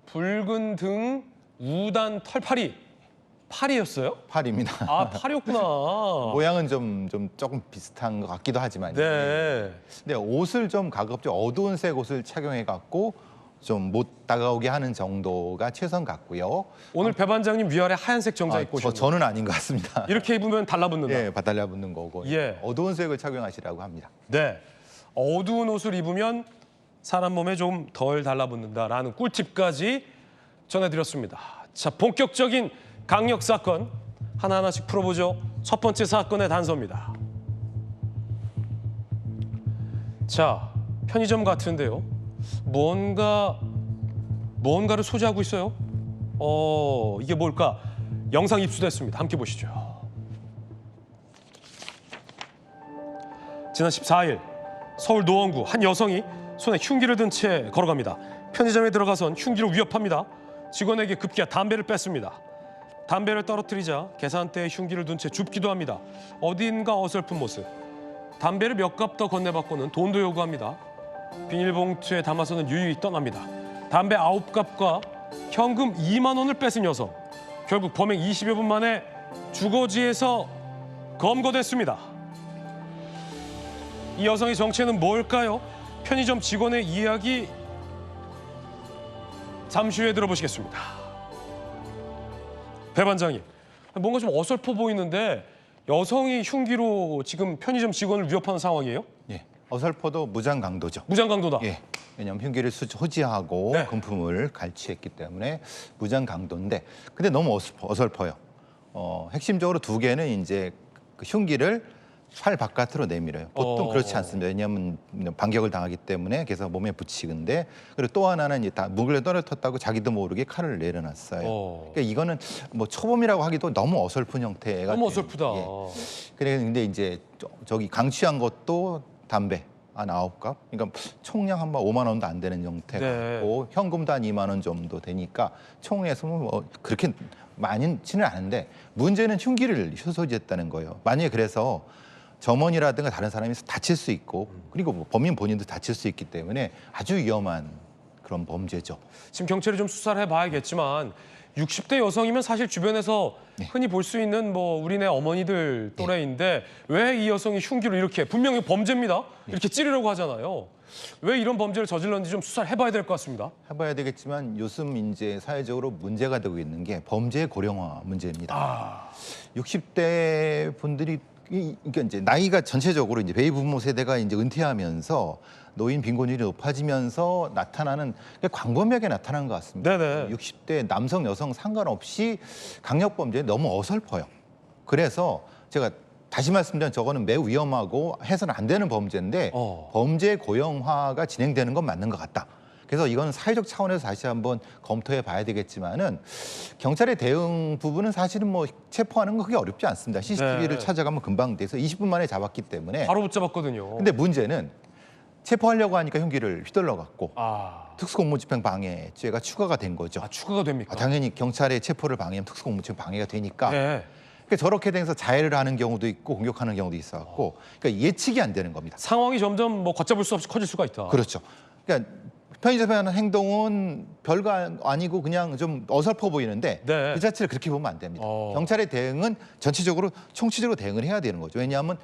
붉은 등 우단 털파리. 파리였어요? 파리입니다. 아, 파리였구나. 모양은 조금 비슷한 것 같기도 하지만. 네. 근데 옷을 좀 가급적 어두운 색 옷을 착용해 갖고 좀 못 다가오게 하는 정도가 최선 같고요. 오늘 배 반장님 위아래 하얀색 정장 입고 오셨네요. 저는 아닌 것 같습니다. 이렇게 입으면 달라붙는다. 예, 달라붙는 거고. 예. 어두운 색을 착용하시라고 합니다. 네. 어두운 옷을 입으면 사람 몸에 좀 덜 달라붙는다라는 꿀팁까지 전해드렸습니다. 자, 본격적인 강력 사건 하나하나씩 풀어보죠. 첫 번째 사건의 단서입니다. 자, 편의점 같은데요. 뭔가를 소지하고 있어요. 이게 뭘까? 영상 입수됐습니다. 함께 보시죠. 지난 14일 서울 노원구 한 여성이 손에 흉기를 든 채 걸어갑니다. 편의점에 들어가선 흉기로 위협합니다. 직원에게 급기야 담배를 뺐습니다. 담배를 떨어뜨리자 계산대에 흉기를 둔 채 줍기도 합니다. 어딘가 어설픈 모습. 담배를 몇 갑 더 건네받고는 돈도 요구합니다. 비닐봉투에 담아서는 유유히 떠납니다. 담배 9갑과 현금 2만 원을 뺏은 여성. 결국 범행 20여 분 만에 주거지에서 검거됐습니다. 이 여성의 정체는 뭘까요? 편의점 직원의 이야기 잠시 후에 들어보시겠습니다. 배 반장님, 뭔가 좀 어설퍼 보이는데 여성이 흉기로 지금 편의점 직원을 위협하는 상황이에요? 예, 어설퍼도 무장강도죠. 무장강도다. 예, 왜냐하면 흉기를 소지하고 금품을 갈취했기 때문에 무장강도인데, 근데 너무 어설퍼요. 핵심적으로 두 개는 이제 그 흉기를 팔 바깥으로 내밀어요. 보통 그렇지 않습니다. 왜냐하면 반격을 당하기 때문에 그래서 몸에 붙이는데, 그리고 또 하나는 이제 다 무기를 떨어뜨렸다고 자기도 모르게 칼을 내려놨어요. 그러니까 이거는 뭐 초범이라고 하기도 너무 어설픈 형태가. 너무 어설프다. 예. 근데 이제 저기 강취한 것도 담배, 한 9갑. 그러니까 총량 한 5만 원도 안 되는 형태가 네. 있고 현금도 한 2만 원 정도 되니까 총에서 뭐 그렇게 많지는 않은데 문제는 흉기를 소지했다는 거예요. 만약에 그래서 점원이라든가 다른 사람이 다칠 수 있고 그리고 뭐 범인 본인도 다칠 수 있기 때문에 아주 위험한 그런 범죄죠. 지금 경찰이 좀 수사를 해봐야겠지만 60대 여성이면 사실 주변에서 흔히 볼 수 있는 뭐 우리네 어머니들 또래인데 왜 이 여성이 흉기로 이렇게 분명히 범죄입니다. 이렇게 찌르려고 하잖아요. 왜 이런 범죄를 저질렀는지 좀 수사를 해봐야 될 것 같습니다. 해봐야 되겠지만 요즘 이제 사회적으로 문제가 되고 있는 게 범죄 고령화 문제입니다. 60대 분들이 그러니까 이제 나이가 전체적으로 이제 베이비 부모 세대가 이제 은퇴하면서 노인 빈곤율이 높아지면서 나타나는 광범위하게 나타난 것 같습니다. 네네. 60대 남성 여성 상관없이 강력 범죄에 너무 어설퍼요. 그래서 제가 다시 말씀드리면 저거는 매우 위험하고 해서는 안 되는 범죄인데 범죄 고령화가 진행되는 건 맞는 것 같다. 그래서 이건 사회적 차원에서 다시 한번 검토해 봐야 되겠지만은 경찰의 대응 부분은 사실은 뭐 체포하는 건 그게 어렵지 않습니다. CCTV를 찾아가면 금방 돼서 20분 만에 잡았기 때문에. 바로 붙잡았거든요. 근데 문제는 체포하려고 하니까 흉기를 휘둘러 갖고 특수공무집행 방해죄가 추가가 된 거죠. 추가가 됩니까? 당연히 경찰의 체포를 방해하면 특수공무집행 방해가 되니까. 그러니까 저렇게 돼서 자해를 하는 경우도 있고 공격하는 경우도 있어갖고 그러니까 예측이 안 되는 겁니다. 상황이 점점 뭐 걷잡을 수 없이 커질 수가 있다. 그렇죠. 그러니까 편의점에 하는 행동은 별거 아니고 그냥 좀 어설퍼 보이는데 그 자체를 그렇게 보면 안 됩니다. 경찰의 대응은 전체적으로 총체적으로 대응을 해야 되는 거죠. 왜냐하면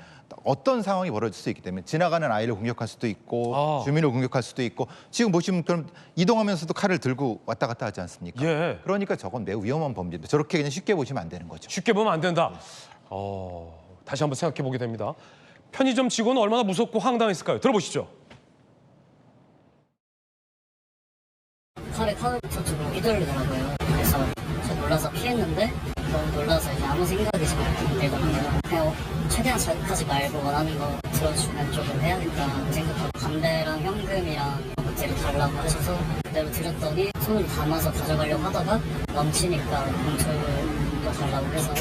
어떤 상황이 벌어질 수 있기 때문에 지나가는 아이를 공격할 수도 있고 주민을 공격할 수도 있고 지금 보시면 그럼 이동하면서도 칼을 들고 왔다 갔다 하지 않습니까? 그러니까 저건 매우 위험한 범죄인데 저렇게 그냥 쉽게 보시면 안 되는 거죠. 쉽게 보면 안 된다. 다시 한번 생각해 보게 됩니다. 편의점 직원은 얼마나 무섭고 황당했을까요? 들어보시죠. 칼에 저쪽으로 휘둘리더라고요. 그래서 저 놀라서 피했는데 너무 놀라서 이제 아무 생각이 잘 안 들더라고요. 그냥 최대한 자극하지 말고 원하는 거 들어주는 쪽으로 해야겠다는 생각하고 담배랑 현금이랑 목재를 달라고 하셔서 그대로 드렸더니 손을 담아서 가져가려고 하다가 넘치니까 봉투를 달라고 해서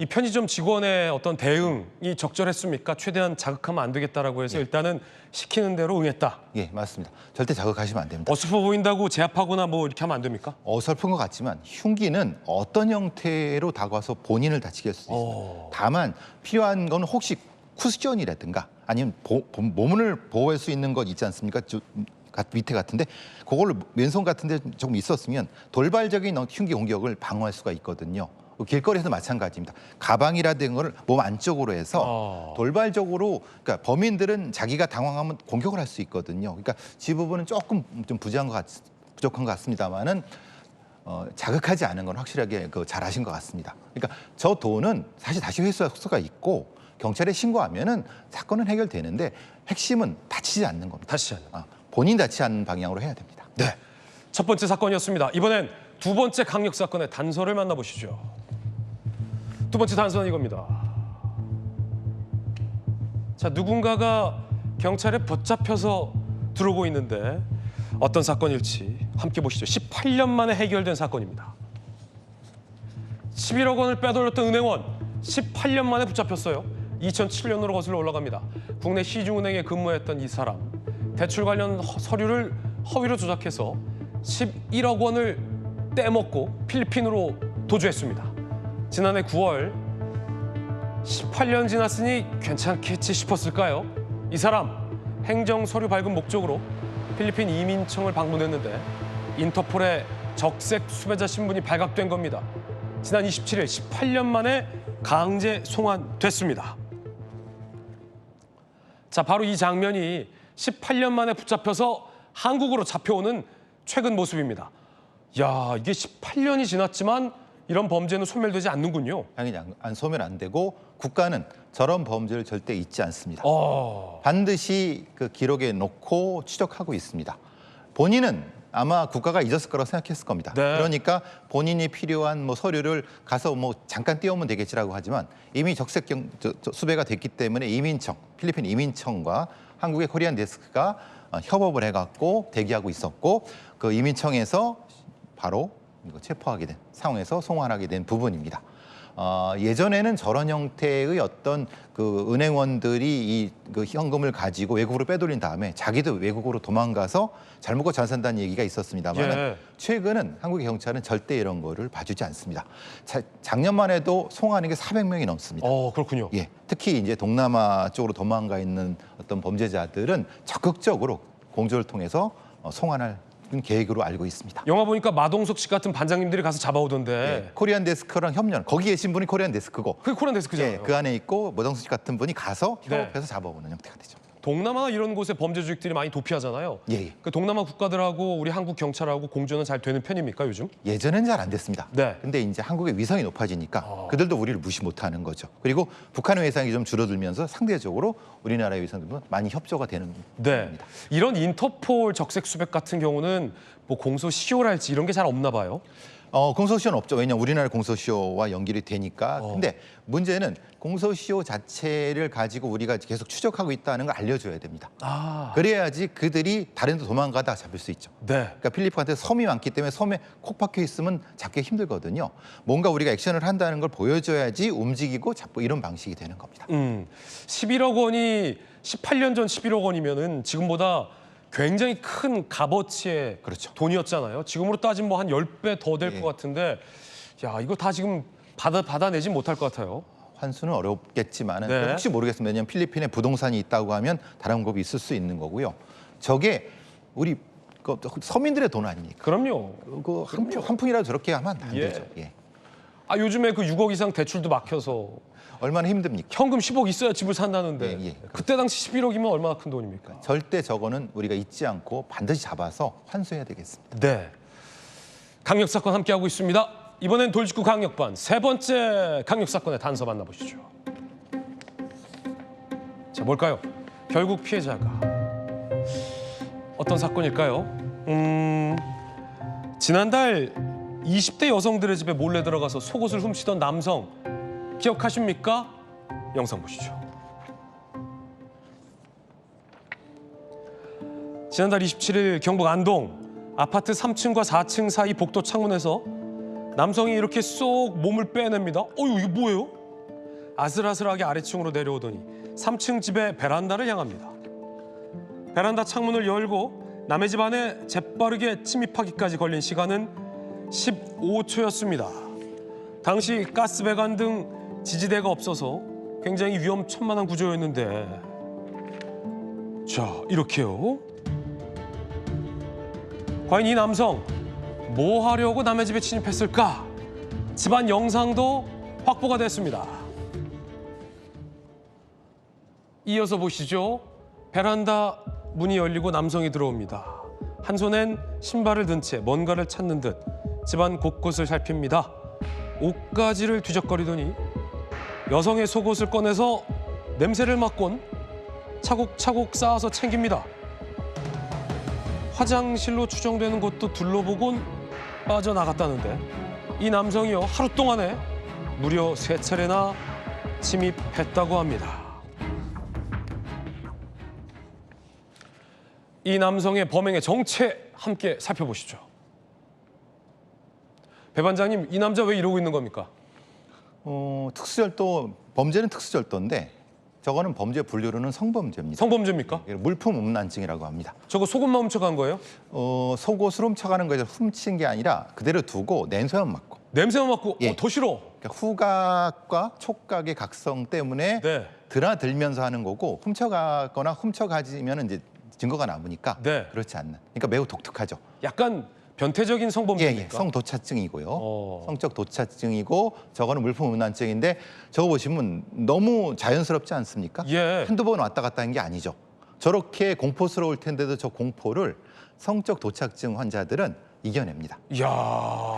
이 편의점 직원의 어떤 대응이 적절했습니까? 최대한 자극하면 안 되겠다라고 해서 일단은 시키는 대로 응했다. 예, 맞습니다. 절대 자극하시면 안 됩니다. 어설퍼 보인다고 제압하거나 뭐 이렇게 하면 안 됩니까? 어설픈 것 같지만 흉기는 어떤 형태로 다가와서 본인을 다치게 할 수 있습니다. 다만 필요한 건 혹시 쿠션이라든가 아니면 몸을 보호할 수 있는 것 있지 않습니까? 밑에 같은데 그걸로 왼손 같은데 조금 있었으면 돌발적인 흉기 공격을 방어할 수가 있거든요. 길거리에서 마찬가지입니다. 가방이라든 걸 몸 안쪽으로 해서 돌발적으로 그러니까 범인들은 자기가 당황하면 공격을 할 수 있거든요. 그러니까 이 부분은 조금 좀 부족한 것 같습니다만은 자극하지 않은 건 확실하게 잘하신 것 같습니다. 그러니까 저 돈은 사실 다시 회수할 수가 있고 경찰에 신고하면은 사건은 해결되는데 핵심은 다치지 않는 겁니다. 다치지 않는. 본인 다치지 않는 방향으로 해야 됩니다. 네, 첫 번째 사건이었습니다. 이번엔 두 번째 강력 사건의 단서를 만나보시죠. 두 번째 단서는 이겁니다. 자, 누군가가 경찰에 붙잡혀서 들어오고 있는데 어떤 사건일지 함께 보시죠. 18년 만에 해결된 사건입니다. 11억 원을 빼돌렸던 은행원 18년 만에 붙잡혔어요. 2007년으로 거슬러 올라갑니다. 국내 시중은행에 근무했던 이 사람 대출 관련 서류를 허위로 조작해서 11억 원을 떼먹고 필리핀으로 도주했습니다. 지난해 9월 18년 지났으니 괜찮겠지 싶었을까요? 이 사람 행정 서류 발급 목적으로 필리핀 이민청을 방문했는데 인터폴의 적색 수배자 신분이 발각된 겁니다. 지난 27일 18년 만에 강제 송환됐습니다. 자, 바로 이 장면이 18년 만에 붙잡혀서 한국으로 잡혀오는 최근 모습입니다. 야, 이게 18년이 지났지만 이런 범죄는 소멸되지 않는군요. 당연히 소멸 안 되고 국가는 저런 범죄를 절대 잊지 않습니다. 반드시 그 기록에 놓고 추적하고 있습니다. 본인은 아마 국가가 잊었을 거라고 생각했을 겁니다. 그러니까 본인이 필요한 뭐 서류를 가서 뭐 잠깐 띄우면 되겠지라고 하지만 이미 적색 수배가 됐기 때문에 이민청, 필리핀 이민청과 한국의 코리안 데스크가 협업을 해갖고 대기하고 있었고 그 이민청에서 바로 체포하게 된 상황에서 송환하게 된 부분입니다. 예전에는 저런 형태의 어떤 그 은행원들이 그 현금을 가지고 외국으로 빼돌린 다음에 자기도 외국으로 도망가서 잘 먹고 잘 산다는 얘기가 있었습니다만 예. 최근은 한국의 경찰은 절대 이런 거를 봐주지 않습니다. 작년만 해도 송환한 게 400명이 넘습니다. 그렇군요. 예, 특히 이제 동남아 쪽으로 도망가 있는 어떤 범죄자들은 적극적으로 공조를 통해서 송환할 계획으로 알고 있습니다. 영화 보니까 마동석 씨 같은 반장님들이 가서 잡아오던데. 예, 코리안 데스크랑 협력. 거기 계신 분이 코리안 데스크고. 그게 코리안 데스크잖아요. 예, 그 안에 있고 마동석 씨 같은 분이 가서 네. 협업해서 잡아오는 형태가 되죠. 동남아 이런 곳에 범죄 조직들이 많이 도피하잖아요. 예. 그 동남아 국가들하고 우리 한국 경찰하고 공조는 잘 되는 편입니까 요즘? 예전엔 잘 안 됐습니다. 네. 근데 이제 한국의 위상이 높아지니까 그들도 우리를 무시 못하는 거죠. 그리고 북한의 위상이 좀 줄어들면서 상대적으로 우리나라의 위상도 많이 협조가 되는 네. 겁니다. 이런 인터폴 적색 수백 같은 경우는 뭐 공소시효랄지 이런 게 잘 없나 봐요. 공소시효는 없죠. 왜냐하면 우리나라 공소시효와 연결이 되니까. 근데 문제는 공소시효 자체를 가지고 우리가 계속 추적하고 있다는 걸 알려줘야 됩니다. 그래야지 그들이 다른 데 도망가다 잡을 수 있죠. 네. 그러니까 필리핀한테 섬이 많기 때문에 섬에 콕 박혀 있으면 잡기 힘들거든요. 뭔가 우리가 액션을 한다는 걸 보여줘야지 움직이고 잡고 이런 방식이 되는 겁니다. 11억 원이 18년 전 11억 원이면은 지금보다 굉장히 큰 값어치의 그렇죠. 돈이었잖아요. 지금으로 따지면 뭐 한 10배 더 될 것 같은데 야, 이거 다 지금 받아내지 못할 것 같아요. 환수는 어렵겠지만은 네. 혹시 모르겠습니다. 왜냐하면 필리핀에 부동산이 있다고 하면 다른 법이 있을 수 있는 거고요. 저게 우리 서민들의 돈 아닙니까? 그럼요. 그 한 푼이라도 저렇게 하면 안 예. 되죠. 예. 요즘에 그 6억 이상 대출도 막혀서 얼마나 힘듭니까? 현금 10억 있어야 집을 산다는데 그때 당시 11억이면 얼마나 큰 돈입니까? 절대 저거는 우리가 잊지 않고 반드시 잡아서 환수해야 되겠습니다. 네. 강력 사건 함께하고 있습니다. 이번엔 돌직구 강력반 세 번째 강력 사건의 단서 만나보시죠. 자, 뭘까요? 결국 피해자가 어떤 사건일까요? 지난달 20대 여성들의 집에 몰래 들어가서 속옷을 훔치던 남성 기억하십니까? 영상 보시죠. 지난달 27일 경북 안동 아파트 3층과 4층 사이 복도 창문에서 남성이 이렇게 쏙 몸을 빼냅니다. 이게 뭐예요? 아슬아슬하게 아래층으로 내려오더니 3층 집의 베란다를 향합니다. 베란다 창문을 열고 남의 집 안에 재빠르게 침입하기까지 걸린 시간은 15초였습니다. 당시 가스배관 등 지지대가 없어서 굉장히 위험천만한 구조였는데 자, 이렇게요. 과연 이 남성 뭐 하려고 남의 집에 침입했을까? 집안 영상도 확보가 됐습니다. 이어서 보시죠. 베란다 문이 열리고 남성이 들어옵니다. 한 손엔 신발을 든 채 뭔가를 찾는 듯 집안 곳곳을 살핍니다. 옷가지를 뒤적거리더니 여성의 속옷을 꺼내서 냄새를 맡곤 차곡차곡 쌓아서 챙깁니다. 화장실로 추정되는 곳도 둘러보곤 빠져나갔다는데 이 남성이요 하루 동안에 무려 3차례나 침입했다고 합니다. 이 남성의 범행의 정체 함께 살펴보시죠. 배 반장님, 이 남자 왜 이러고 있는 겁니까? 특수절도, 범죄는 특수절도인데 저거는 범죄 분류로는 성범죄입니다. 성범죄입니까? 물품 음란증이라고 합니다. 저거 속옷만 훔쳐간 거예요? 속옷을 훔쳐가는 거에서 훔친 게 아니라 그대로 두고 냄새만 맡고. 냄새만 맡고? 더 싫어. 그러니까 후각과 촉각의 각성 때문에 드나들면서 하는 거고 훔쳐가거나 훔쳐가지면 이제 증거가 남으니까 그렇지 않는. 그러니까 매우 독특하죠. 약간 변태적인 성범죄입니까? 성도착증이고요. 성적 도착증이고 저거는 물품 음란증인데 저거 보시면 너무 자연스럽지 않습니까? 한두 번 왔다 갔다 한 게 아니죠. 저렇게 공포스러울 텐데도 저 공포를 성적 도착증 환자들은 이겨냅니다. 이야.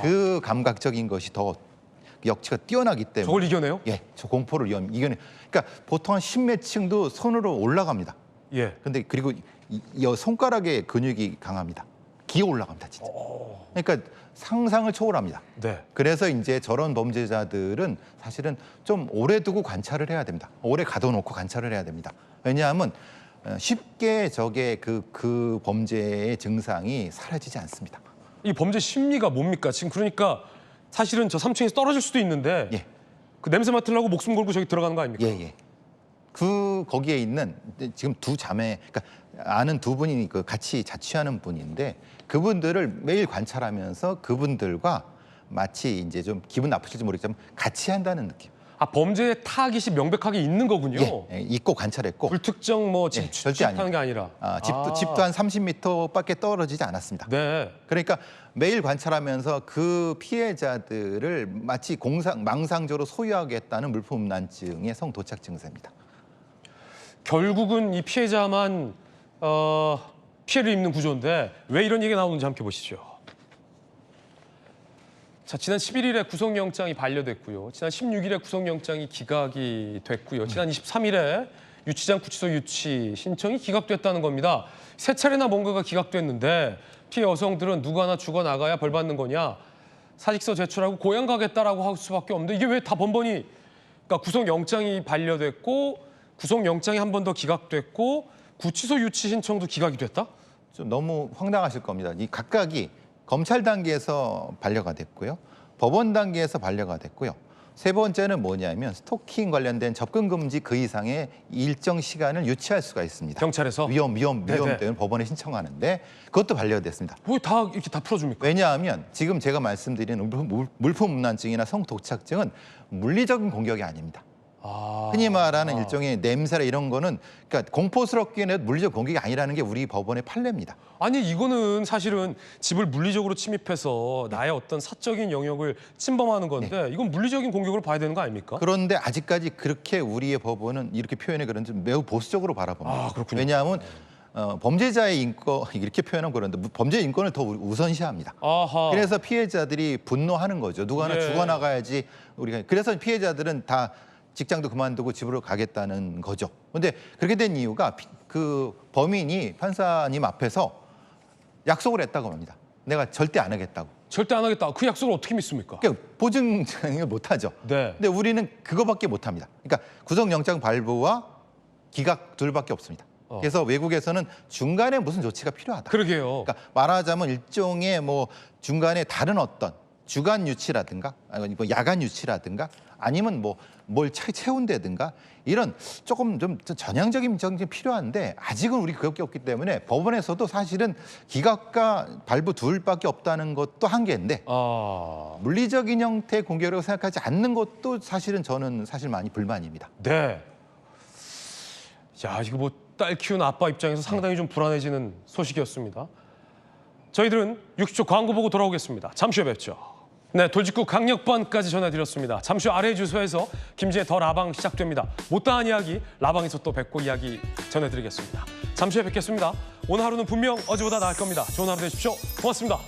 그 감각적인 것이 더 역치가 뛰어나기 때문에. 저걸 이겨내요? 예, 저 공포를 이겨내. 그러니까 보통 한 10몇 층도 손으로 올라갑니다. 예. 근데 그리고 이 손가락의 근육이 강합니다. 기어 올라갑니다, 진짜. 그러니까 상상을 초월합니다. 네. 그래서 이제 저런 범죄자들은 사실은 좀 오래 두고 관찰을 해야 됩니다. 오래 가둬놓고 관찰을 해야 됩니다. 왜냐하면 쉽게 저게 그 범죄의 증상이 사라지지 않습니다. 이 범죄 심리가 뭡니까? 지금 그러니까 사실은 저 3층에서 떨어질 수도 있는데 그 냄새 맡으려고 목숨 걸고 저기 들어가는 거 아닙니까? 예. 그 거기에 있는 지금 두 자매, 그러니까 아는 두 분이 그 같이 자취하는 분인데 그분들을 매일 관찰하면서 그분들과 마치 이제 좀 기분 나쁘실지 모르겠지만 같이 한다는 느낌. 아, 범죄의 타깃이 명백하게 있는 거군요. 예, 있고 관찰했고. 불특정 뭐 집, 절대 집하는 게 아니라. 집도 한 30m밖에 떨어지지 않았습니다. 네. 그러니까 매일 관찰하면서 그 피해자들을 마치 망상적으로 소유하겠다는 물품음란증의 성도착 증세입니다. 결국은 이 피해자만 피해를 입는 구조인데 왜 이런 얘기가 나오는지 함께 보시죠. 자, 지난 11일에 구속영장이 반려됐고요. 지난 16일에 구속영장이 기각이 됐고요. 지난 23일에 유치장 구치소 유치 신청이 기각됐다는 겁니다. 세 차례나 뭔가가 기각됐는데 피해 여성들은 누구 하나 죽어나가야 벌 받는 거냐. 사직서 제출하고 고향 가겠다라고 할 수밖에 없는데 이게 왜 다 번번이 그러니까 구속영장이 반려됐고 구속영장이 한 번 더 기각됐고 구치소 유치 신청도 기각이 됐다? 좀 너무 황당하실 겁니다. 이 각각이 검찰 단계에서 반려가 됐고요. 법원 단계에서 반려가 됐고요. 세 번째는 뭐냐면 스토킹 관련된 접근 금지 그 이상의 일정 시간을 유치할 수가 있습니다. 경찰에서? 위험 때문에 법원에 신청하는데 그것도 반려됐습니다. 왜 다 이렇게 다 풀어줍니까? 왜냐하면 지금 제가 말씀드리는 물품음란증이나 성도착증은 물리적인 공격이 아닙니다. 흔히 말하는 일종의 냄새라 이런 거는 그러니까 공포스럽기에는 물리적 공격이 아니라는 게 우리 법원의 판례입니다. 아니 이거는 사실은 집을 물리적으로 침입해서 나의 어떤 사적인 영역을 침범하는 건데 이건 물리적인 공격으로 봐야 되는 거 아닙니까? 그런데 아직까지 그렇게 우리의 법원은 이렇게 표현해 그런지 매우 보수적으로 바라봅니다. 그렇군요. 왜냐하면 범죄자의 인권 이렇게 표현하면 그런데 범죄 인권을 더 우선시합니다. 그래서 피해자들이 분노하는 거죠. 누가 하나 죽어나가야지 우리가. 그래서 피해자들은 다 직장도 그만두고 집으로 가겠다는 거죠. 그런데 그렇게 된 이유가 그 범인이 판사님 앞에서 약속을 했다고 합니다. 내가 절대 안 하겠다고. 절대 안 하겠다. 그 약속을 어떻게 믿습니까? 그러니까 보증을 못하죠. 네. 근데 우리는 그거밖에 못합니다. 그러니까 구속영장 발부와 기각 둘밖에 없습니다. 그래서 외국에서는 중간에 무슨 조치가 필요하다. 그러게요. 그러니까 말하자면 일종의 뭐 중간에 다른 어떤 주간 유치라든가 아니면 야간 유치라든가 아니면 뭐 뭘 채운다든가 이런 조금 좀 전향적인 정책이 필요한데 아직은 우리 그게 없기 때문에 법원에서도 사실은 기각과 발부 둘밖에 없다는 것도 한계인데 물리적인 형태의 공격이라고 생각하지 않는 것도 사실은 저는 사실 많이 불만입니다. 네. 야, 이거 뭐 딸 키우는 아빠 입장에서 상당히 좀 불안해지는 소식이었습니다. 저희들은 60초 광고 보고 돌아오겠습니다. 잠시 후에 뵙죠. 네, 돌직구 강력반까지 전해드렸습니다. 잠시 후 아래 주소에서 김지의 더 라방 시작됩니다. 못다한 이야기 라방에서 또 뵙고 이야기 전해드리겠습니다. 잠시 후에 뵙겠습니다. 오늘 하루는 분명 어제보다 나을 겁니다. 좋은 하루 되십시오. 고맙습니다.